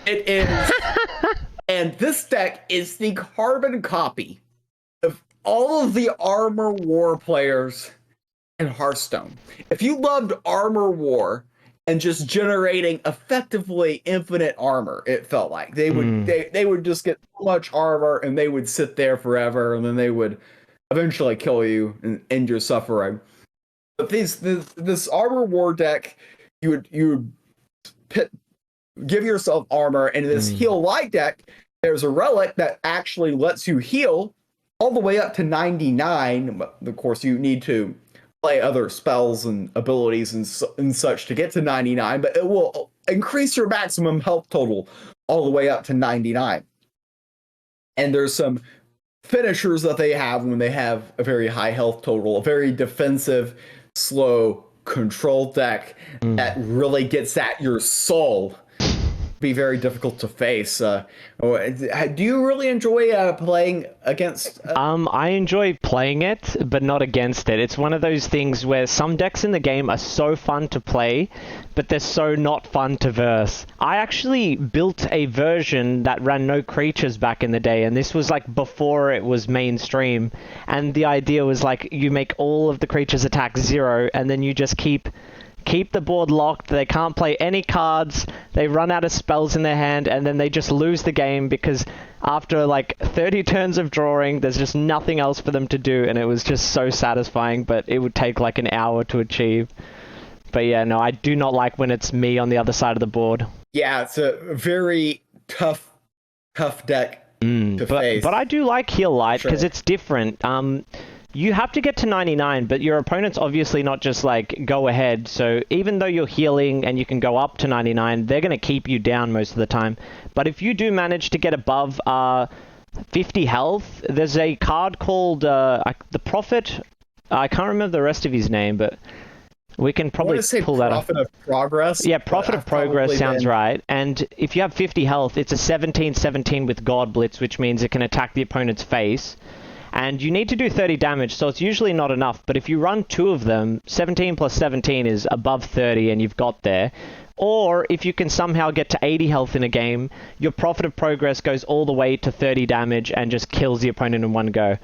It is, and this deck is the carbon copy of all of the Armor War players in Hearthstone. If you loved Armor War and just generating effectively infinite armor, it felt like they would just get so much armor and they would sit there forever, and then they would eventually kill you and end your suffering. But this Armor War deck, you would give yourself armor, and in this Heal Light deck, there's a relic that actually lets you heal all the way up to 99. Of course, you need to play other spells and abilities and such to get to 99, but it will increase your maximum health total all the way up to 99. And there's some finishers that they have when they have a very high health total, a very defensive, slow control deck that really gets at your soul. Be very difficult to face. Do you really enjoy playing against? I enjoy playing it, but not against it. It's one of those things where some decks in the game are so fun to play, but they're so not fun to verse. I actually built a version that ran no creatures back in the day, and this was like before it was mainstream. And the idea was like you make all of the creatures attack 0, and then you just keep the board locked. They can't play any cards. They run out of spells in their hand, and then they just lose the game because after like 30 turns of drawing, there's just nothing else for them to do, and it was just so satisfying, but it would take like an hour to achieve. But yeah, no, I do not like when it's me on the other side of the board. Yeah, it's a very tough deck to face. But I do like Heal Light because it's different. You have to get to 99, but your opponent's obviously not just like go ahead. So even though you're healing and you can go up to 99, they're going to keep you down most of the time. But if you do manage to get above 50 health, there's a card called the Prophet. I can't remember the rest of his name, but we can probably pull that up. Prophet of Progress? Yeah, Prophet of Progress sounds right. And if you have 50 health, it's a 17/17 with God Blitz, which means it can attack the opponent's face. And you need to do 30 damage, so it's usually not enough. But if you run 2 of them, 17 plus 17 is above 30, and you've got there. Or if you can somehow get to 80 health in a game, your Prophet of Progress goes all the way to 30 damage and just kills the opponent in one go.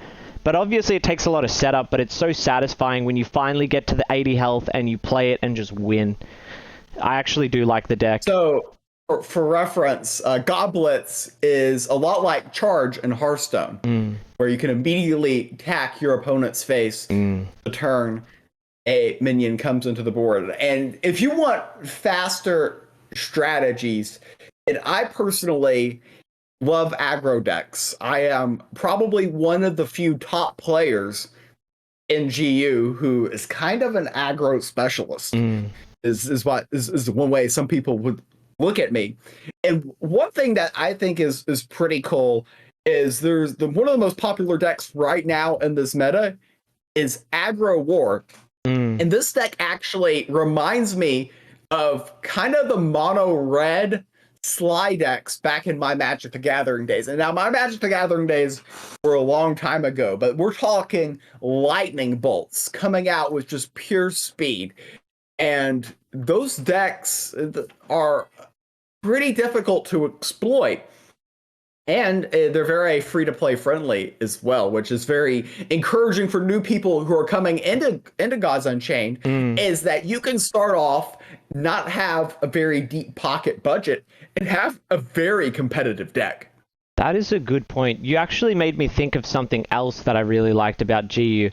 But obviously it takes a lot of setup, but it's so satisfying when you finally get to the 80 health and you play it and just win. I actually do like the deck. So, for reference, Goblets is a lot like Charge in Hearthstone, where you can immediately attack your opponent's face the turn a minion comes into the board. And if you want faster strategies, and I personally love aggro decks. I am probably one of the few top players in GU who is kind of an aggro specialist. Is one way some people would look at me. And one thing that I think is pretty cool is there's one of the most popular decks right now in this meta is Aggro War. And this deck actually reminds me of kind of the mono red Sly decks back in my Magic the Gathering days. And now my Magic the Gathering days were a long time ago, but we're talking lightning bolts coming out with just pure speed. And those decks are pretty difficult to exploit. And they're very free-to-play friendly as well, which is very encouraging for new people who are coming into Gods Unchained, is that you can start off, not have a very deep pocket budget, and have a very competitive deck. That is a good point. You actually made me think of something else that I really liked about GU.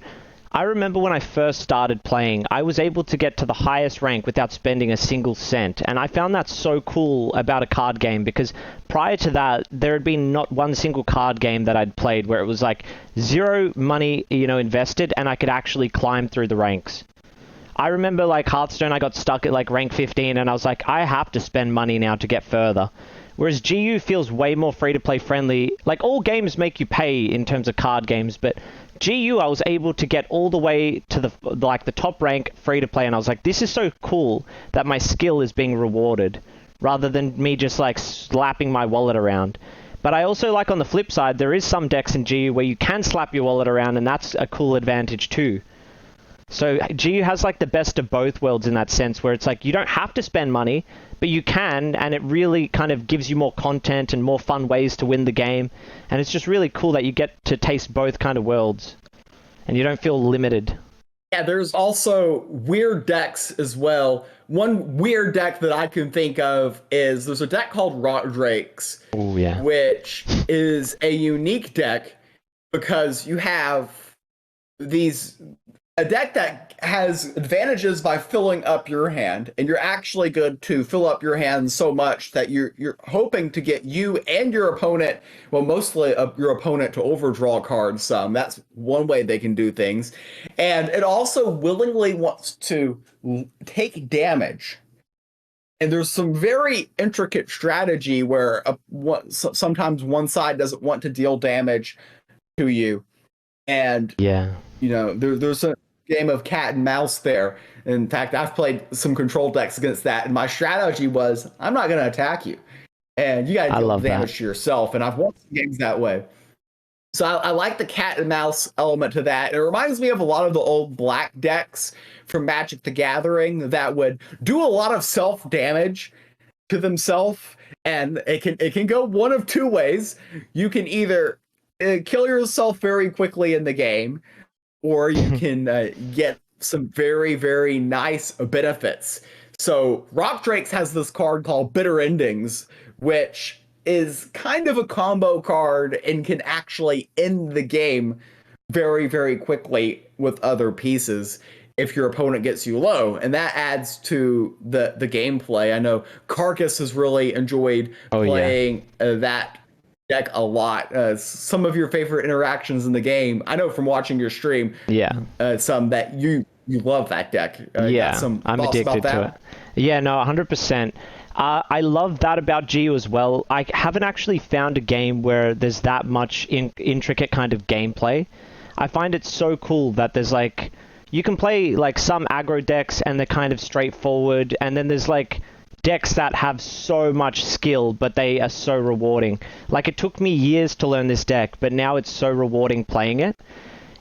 I remember when I first started playing, I was able to get to the highest rank without spending a single cent, and I found that so cool about a card game, because prior to that, there had been not one single card game that I'd played where it was like zero money, invested, and I could actually climb through the ranks. I remember like Hearthstone, I got stuck at like rank 15, and I was like, I have to spend money now to get further. Whereas GU feels way more free-to-play friendly. Like, all games make you pay in terms of card games, but GU, I was able to get all the way to the top rank free-to-play, and I was like, this is so cool that my skill is being rewarded, rather than me just like slapping my wallet around. But I also like, on the flip side, there is some decks in GU where you can slap your wallet around, and that's a cool advantage too. So GU has like the best of both worlds in that sense, where it's like you don't have to spend money, but you can, and it really kind of gives you more content and more fun ways to win the game. And it's just really cool that you get to taste both kind of worlds, and you don't feel limited. Yeah, there's also weird decks as well. One weird deck that I can think of is there's a deck called Rock Drakes, Oh yeah. which is a unique deck because you have a deck that has advantages by filling up your hand, and you're actually good to fill up your hand so much that you're hoping to get you and your opponent, well, mostly your opponent, to overdraw cards some. That's one way they can do things. And it also willingly wants to take damage. And there's some very intricate strategy where sometimes one side doesn't want to deal damage to you. And yeah, there's a game of cat and mouse there. In fact, I've played some control decks against that, and my strategy was, I'm not going to attack you, and you got to deal damage to yourself. And I've won some games that way. So I like the cat and mouse element to that. It reminds me of a lot of the old black decks from Magic the Gathering that would do a lot of self damage to themselves, and it can go one of two ways. You can either kill yourself very quickly in the game, or you can get some very, very nice benefits. So Rock Drakes has this card called Bitter Endings, which is kind of a combo card and can actually end the game very, very quickly with other pieces if your opponent gets you low. And that adds to the gameplay. I know Carcass has really enjoyed playing that deck a lot. Some of your favorite interactions in the game, I know from watching your stream, some that you love that deck. I'm addicted to it. Yeah, no, 100%. I love that about GU as well. I haven't actually found a game where there's that much intricate kind of gameplay. I find it so cool that there's like, you can play like some aggro decks and they're kind of straightforward, and then there's like decks that have so much skill, but they are so rewarding. Like, it took me years to learn this deck, but now it's so rewarding playing it.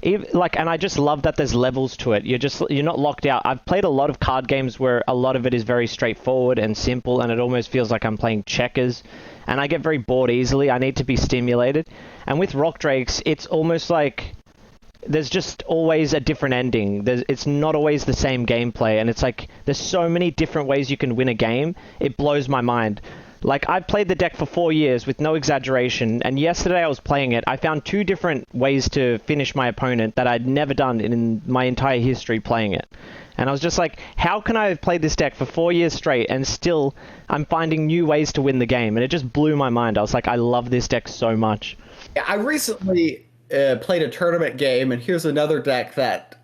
And I just love that there's levels to it. You're not locked out. I've played a lot of card games where a lot of it is very straightforward and simple, and it almost feels like I'm playing checkers, and I get very bored easily. I need to be stimulated. And with Rock Drakes, it's almost like there's just always a different ending. It's not always the same gameplay, and it's like there's so many different ways you can win a game. It blows my mind. Like, I've played the deck for 4 years with no exaggeration, and yesterday I was playing it. I found 2 different ways to finish my opponent that I'd never done in my entire history playing it. And I was just like, how can I have played this deck for 4 years straight and still I'm finding new ways to win the game? And it just blew my mind. I was like, I love this deck so much. Yeah, I recently played a tournament game, and here's another deck that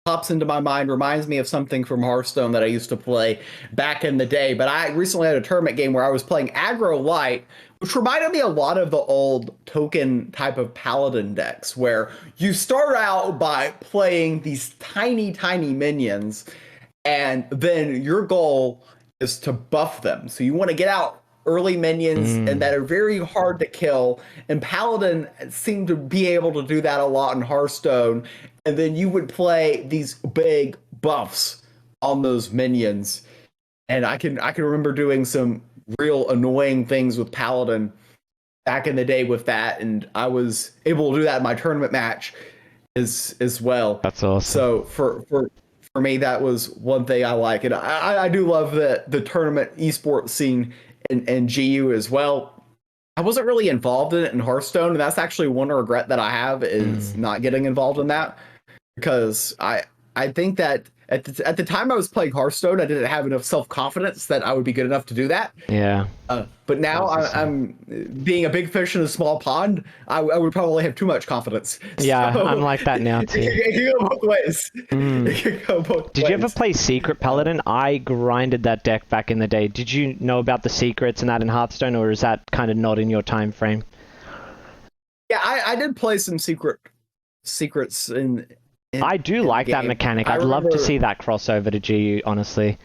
pops into my mind, reminds me of something from Hearthstone that I used to play back in the day. But I recently had a tournament game where I was playing aggro light, which reminded me a lot of the old token type of paladin decks, where you start out by playing these tiny, tiny minions, and then your goal is to buff them. So you want to get out early minions and that are very hard to kill. And Paladin seemed to be able to do that a lot in Hearthstone. And then you would play these big buffs on those minions. And I can remember doing some real annoying things with Paladin back in the day with that, and I was able to do that in my tournament match as well. That's awesome. So for me, that was one thing I like, and I do love the tournament esports scene in GU as well. I wasn't really involved in it in Hearthstone, and that's actually one regret that I have is not getting involved in that, because I think that at the time I was playing Hearthstone, I didn't have enough self-confidence that I would be good enough to do that. Yeah. But now I'm being a big fish in a small pond. I would probably have too much confidence. Yeah, so, I'm like that now too. It can go both ways. It can go both ways. Did you ever play Secret Paladin? I grinded that deck back in the day. Did you know about the secrets and that in Hearthstone, or is that kind of not in your time frame? Yeah, I did play some secrets in I do like that mechanic. I'd love to see that crossover to GU, honestly.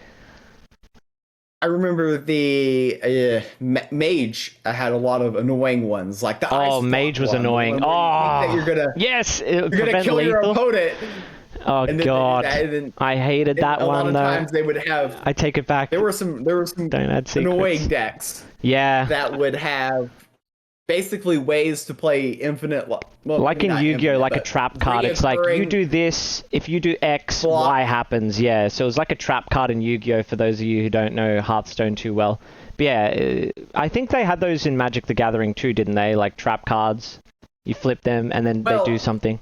I remember the Mage had a lot of annoying ones, like the ice Mage was one, annoying. That you're gonna kill your opponent. Oh god, I hated that one. A lot of times they would have. I take it back. There were some annoying decks. Yeah. That would have basically ways to play infinite. Well, like in Yu-Gi-Oh, like a trap card. It's like you do this, if you do X, Y happens. Yeah, so it was like a trap card in Yu-Gi-Oh for those of you who don't know Hearthstone too well. But yeah, I think they had those in Magic the Gathering too, didn't they? Like trap cards. You flip them and then they do something.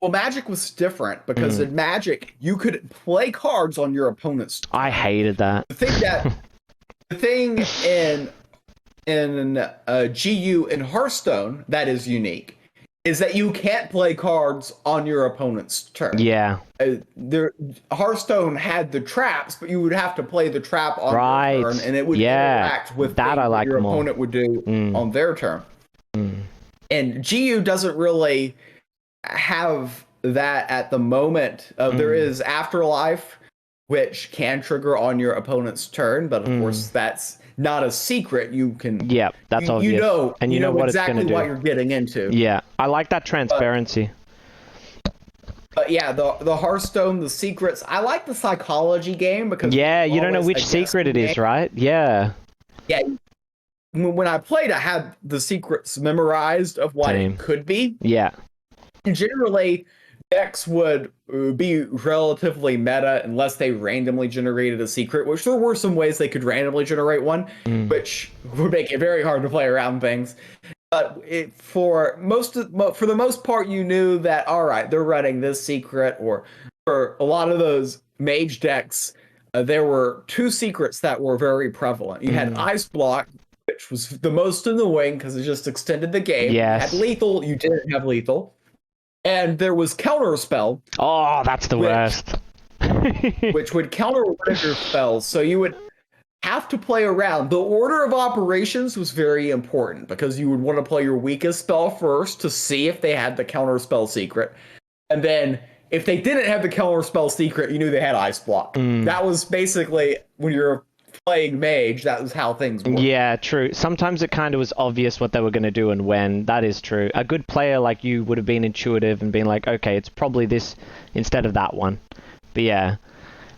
Well, Magic was different because in Magic you could play cards on your opponent's turn. I hated that. The thing in GU and Hearthstone that is unique is that you can't play cards on your opponent's turn. Yeah. Hearthstone had the traps, but you would have to play the trap on your turn, and it would interact with that what your opponent would do on their turn. And GU doesn't really have that at the moment. There is Afterlife, which can trigger on your opponent's turn, but of course that's not a secret. You can. Yeah, that's obvious. You know, and you know what exactly it's going to do. what you're getting into. Yeah, I like that transparency. But yeah, the Hearthstone, the secrets. I like the psychology game because you don't know which secret it is, right? Yeah. Yeah. When I played, I had the secrets memorized of what it could be. Yeah. And generally, decks would be relatively meta unless they randomly generated a secret, which there were some ways they could randomly generate one, which would make it very hard to play around things. But for the most part, you knew that, all right, they're running this secret, or for a lot of those mage decks, there were two secrets that were very prevalent. You had Ice Block, which was the most annoying because it just extended the game. Yes. You had Lethal, you didn't have Lethal. And there was Counterspell. Oh, that's the worst. Which would counter one of your spells. So you would have to play around. The order of operations was very important because you would want to play your weakest spell first to see if they had the Counterspell secret. And then if they didn't have the Counterspell secret, you knew they had Ice Block. That was basically when you're playing Mage, that was how things worked. Yeah, true. Sometimes it kind of was obvious what they were going to do and when. That is true. A good player like you would have been intuitive and been like, okay, it's probably this instead of that one. But yeah,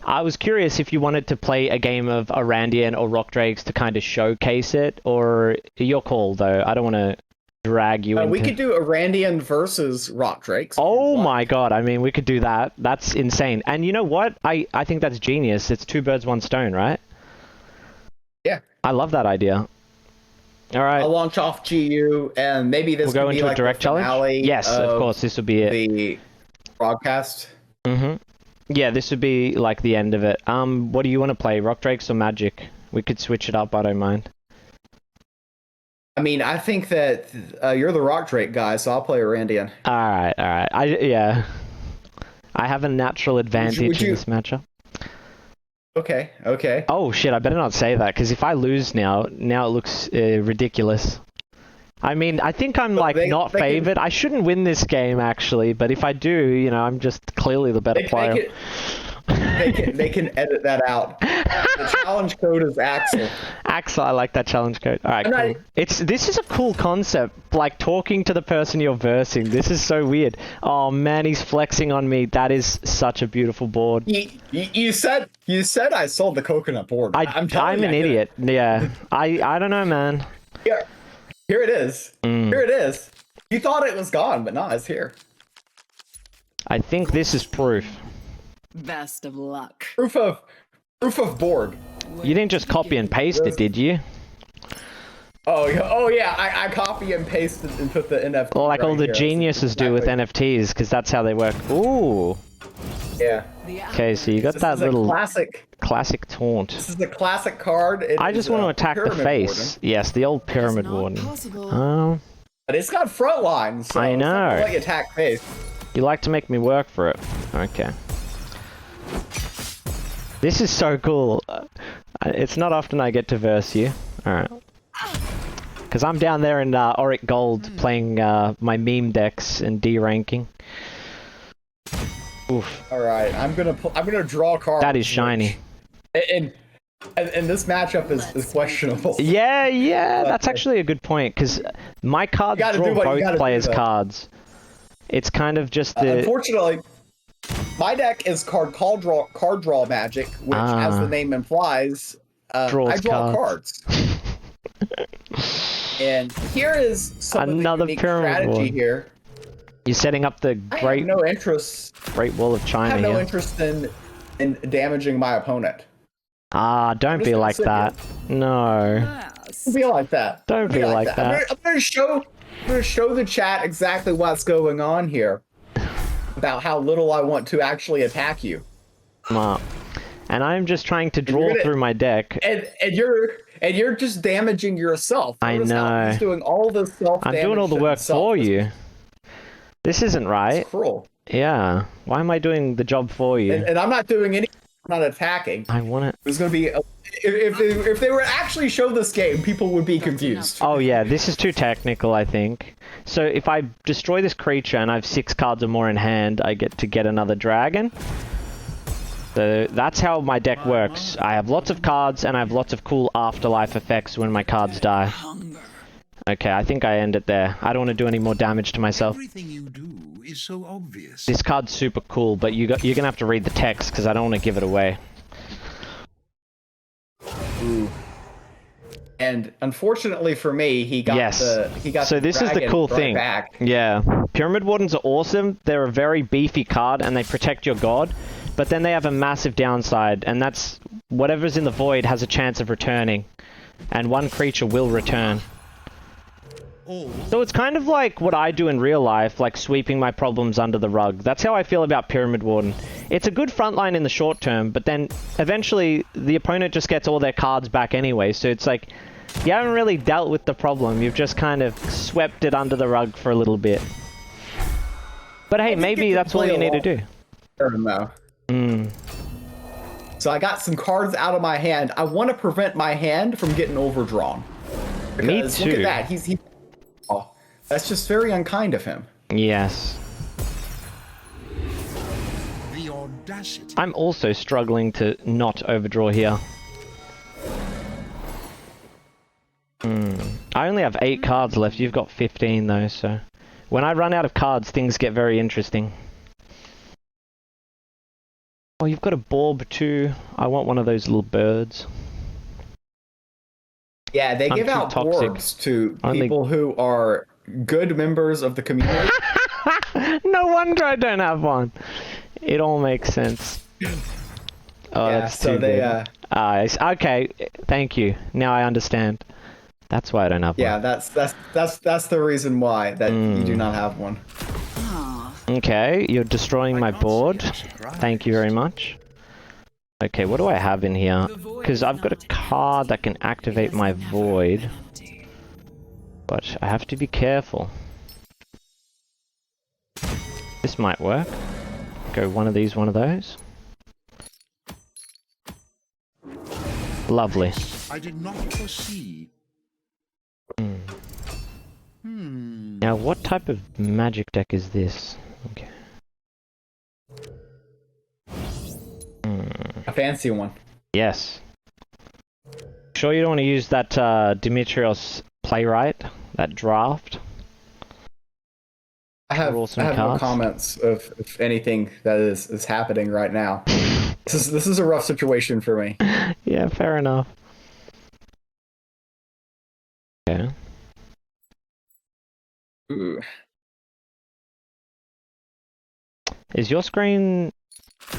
I was curious if you wanted to play a game of Randian or Rock Drakes to kind of showcase it, or your call though. I don't want to drag you into... We could do Randian versus Rock Drakes. Oh my god, I mean, we could do that. That's insane. And you know what? I think that's genius. It's 2 birds, 1 stone, right? Yeah. I love that idea. All right. I'll launch off GU, and maybe this will go into like a direct challenge. Yes, of course, this will be it. The broadcast. Yeah, this would be like the end of it. What do you want to play, Rock Drakes or Magic? We could switch it up. I don't mind. I mean, I think that you're the Rock Drake guy, so I'll play Randian. All right. I have a natural advantage in this matchup. Okay. Oh shit! I better not say that because if I lose now it looks ridiculous. I mean, I think I'm not favored. I shouldn't win this game actually, but if I do, I'm just clearly the better player. They can edit that out. The challenge code is Axel. Axel, I like that challenge code. All right, cool. Right. This is a cool concept, like talking to the person you're versing. This is so weird. Oh man, he's flexing on me. That is such a beautiful board. You said I sold the coconut board. I'm an idiot. Yeah, I don't know, man. Here it is. Here it is. You thought it was gone, but no, it's here. I think this is proof. Best of luck. Proof of board. You didn't just copy and paste it, did you? Oh yeah. I copy and pasted and put the NFT. Like all the here. geniuses do with NFTs, because that's how they work. Ooh. Yeah. Okay, so you got that little classic taunt. This is the classic card. I just want to attack the face. Warden. Yes, the old pyramid warden. But it's got front lines. So I know. It's not like attack face. You like to make me work for it. Okay. This is so cool. It's not often I get to verse you. Alright. Because I'm down there in Auric Gold playing my meme decks and D-ranking. Oof. Alright, I'm gonna draw a card. That is shiny. And this matchup is questionable. Yeah, that's actually a good point, because my cards draw both players' cards. It's kind of just the... Unfortunately, my deck is card draw magic, which, as the name implies, I draw cards. And here is some another of the unique pyramid strategy board. here. You're setting up the great... I have no interest. Great Wall of China. I have no here. interest in damaging my opponent. Don't be like that. No. Don't be like that. Don't be like that. I'm gonna show the chat exactly what's going on here. About how little I want to actually attack you. And I'm just trying to draw through my deck. And you're just damaging yourself. I know. I'm just doing all the self-damage. I'm doing all the work for you. This isn't right. It's cruel. Yeah. Why am I doing the job for you? And I'm not doing any. I'm not attacking. I want it. There's gonna be if they were to actually show this game, people would be confused. Oh yeah, this is too technical, I think. So if I destroy this creature and I have 6 cards or more in hand, I get to get another dragon. So that's how my deck works. I have lots of cards and I have lots of cool afterlife effects when my cards die. Okay, I think I end it there. I don't want to do any more damage to myself. Everything you do is so obvious. This card's super cool, but you're gonna have to read the text because I don't want to give it away. Ooh. And unfortunately for me, he got So this is the cool thing. Back. Yeah, Pyramid Wardens are awesome. They're a very beefy card and they protect your god, but then they have a massive downside, and that's whatever's in the void has a chance of returning, and one creature will return. So it's kind of like what I do in real life, like sweeping my problems under the rug. That's how I feel about Pyramid Warden. It's a good frontline in the short term, but then eventually the opponent just gets all their cards back anyway, so it's like you haven't really dealt with the problem, you've just kind of swept it under the rug for a little bit. But hey, maybe that's all you need to do. So I got some cards out of my hand. I want to prevent my hand from getting overdrawn. Because Me too. Look at that. Oh, that's just very unkind of him. Yes. The audacity. I'm also struggling to not overdraw here. I only have 8 cards left. You've got 15 though, so when I run out of cards, things get very interesting. Oh, you've got a Borb too. I want one of those little birds. Yeah, they give out toxic. orbs to people who are good members of the community. No wonder I don't have one. It all makes sense. Oh, yeah, that's so too good. Okay, thank you. Now I understand. That's why I don't have one. Yeah, that's the reason why that you do not have one. Okay, you're destroying my board. Thank you very much. Okay, what do I have in here? Because I've got a card that can activate my void. But I have to be careful. This might work. Go one of these, one of those. Lovely. I did not foresee. Now, what type of magic deck is this? Okay. A fancy one. Yes. Sure you don't want to use that Dimitrios playwright, that draft? I have Rules and no cards? comments of anything that is happening right now. This is a rough situation for me. Yeah, fair enough. Okay. Ooh. Is your screen...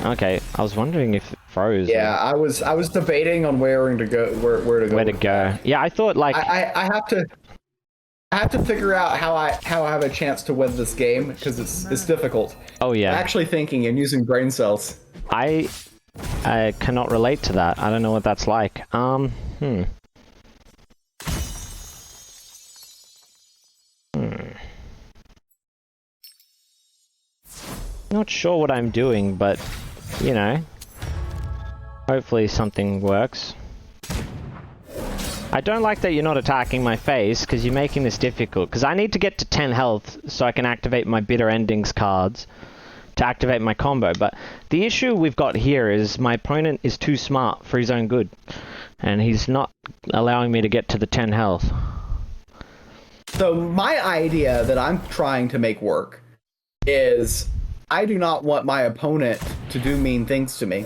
Okay, I was wondering if it froze. Yeah, I was debating on where to go. Where to go. Where to with go. that. Yeah, I thought like... I have to figure out how I have a chance to win this game because it's difficult. Oh yeah. Actually thinking and using brain cells. I cannot relate to that. I don't know what that's like. Not sure what I'm doing, but, you know, hopefully something works. I don't like that you're not attacking my face, because you're making this difficult. Because I need to get to 10 health so I can activate my Bitter Endings cards to activate my combo. But the issue we've got here is my opponent is too smart for his own good. And he's not allowing me to get to the 10 health. So my idea that I'm trying to make work is I do not want my opponent to do mean things to me.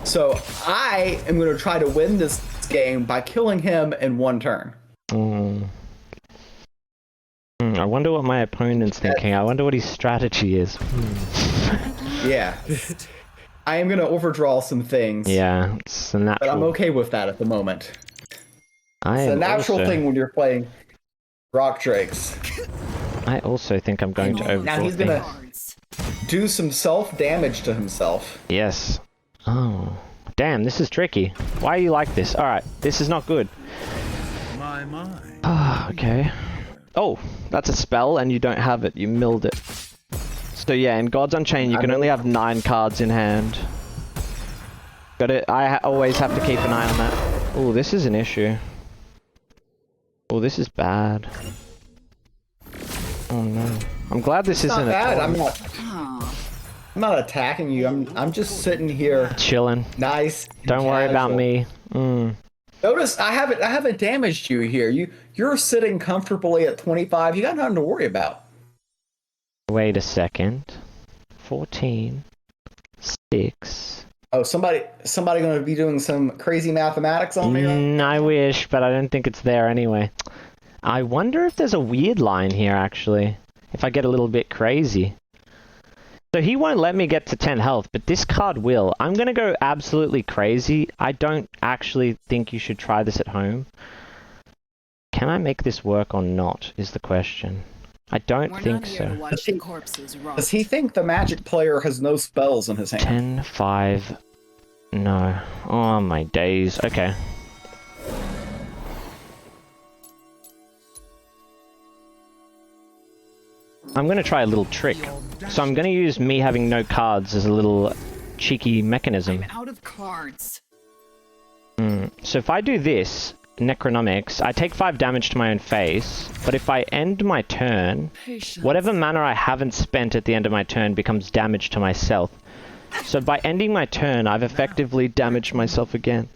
So I am going to try to win this game by killing him in one turn. I wonder what my opponent's thinking. I wonder what his strategy is. Yeah. I am going to overdraw some things. Yeah, it's a natural... But I'm okay with that at the moment. It's a am natural also... thing when you're playing Rock Drakes. I also think I'm going to overdraw Now he's going to do some self-damage to himself. Yes. Oh. Damn, this is tricky. Why are you like this? Alright, this is not good. Ah, okay. Oh, that's a spell and you don't have it. You milled it. So yeah, in Gods Unchained you can only have 9 cards in hand. Got it. I always have to keep an eye on that. Oh, this is an issue. Oh, this is bad. Oh no. I'm glad this isn't bad. a... I'm not attacking you. I'm just sitting here chilling. Nice. Don't worry about casual. me. Notice I haven't damaged you here. You're sitting comfortably at 25. You got nothing to worry about. Wait a second. 14. 6. Oh, somebody going to be doing some crazy mathematics on me? Right? I wish, but I don't think it's there anyway. I wonder if there's a weird line here, actually. If I get a little bit crazy. So he won't let me get to 10 health, but this card will. I'm going to go absolutely crazy. I don't actually think you should try this at home. Can I make this work or not, is the question. I don't think so. Does he think the Magic player has no spells in his hand? 10, 5... No. Oh my days. Okay. I'm going to try a little trick. So I'm going to use me having no cards as a little cheeky mechanism. I'm out of cards. So if I do this, Necronomics, I take 5 damage to my own face, but if I end my turn, whatever mana I haven't spent at the end of my turn becomes damage to myself. So by ending my turn, I've effectively damaged myself again.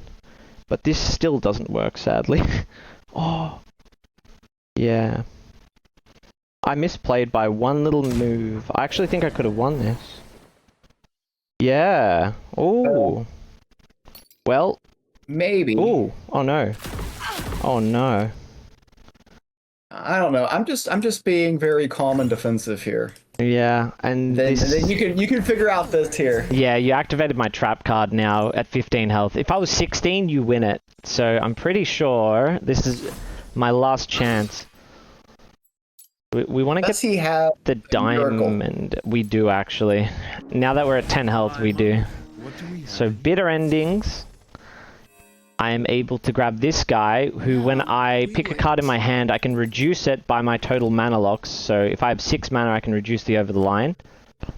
But this still doesn't work, sadly. Oh. Yeah. I misplayed by one little move. I actually think I could have won this. Yeah. Ooh. Well. Maybe. Ooh. Oh no. Oh no. I don't know. I'm just being very calm and defensive here. Yeah, and then this... you can figure out this here. Yeah, you activated my trap card now at 15 health. If I was 16, you win it. So I'm pretty sure this is my last chance. We want to get he have the diamond. We do, actually. Now that we're at 10 health, we do. So Bitter Endings. I am able to grab this guy, who when I pick a card in my hand, I can reduce it by my total mana locks. So if I have 6 mana, I can reduce the over the line.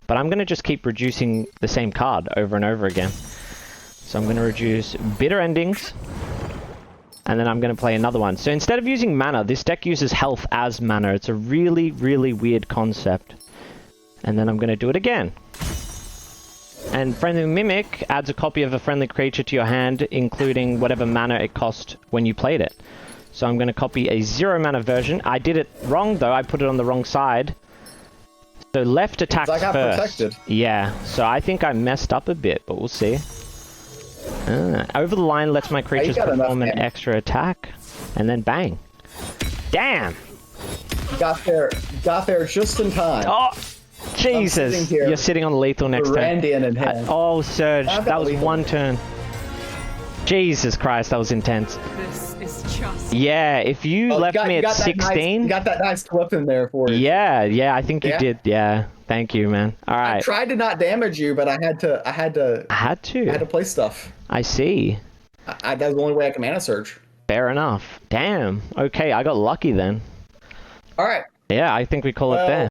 But I'm going to just keep reducing the same card over and over again. So I'm going to reduce Bitter Endings. And then I'm going to play another one. So instead of using mana, this deck uses health as mana. It's a really, really weird concept. And then I'm going to do it again. And Friendly Mimic adds a copy of a friendly creature to your hand, including whatever mana it cost when you played it. So I'm going to copy a 0 mana version. I did it wrong though, I put it on the wrong side. So left attacks I got first. protected. Yeah, so I think I messed up a bit, but we'll see. Over the line lets my creatures perform an extra attack, and then bang. Damn! Got there just in time. Oh, Jesus! You're sitting on lethal next turn. Randian in hand. Oh, Surge, I've got that was lethal. 1 turn. Jesus Christ, that was intense. This is just. Yeah, if you left me at 16... you got that nice clip in there for it. Yeah, I think you did. Yeah, thank you, man. All right. I tried to not damage you, but I had to play stuff. I see. That was the only way I could mana surge. Fair enough. Damn. Okay, I got lucky then. All right. Yeah, I think we call it there.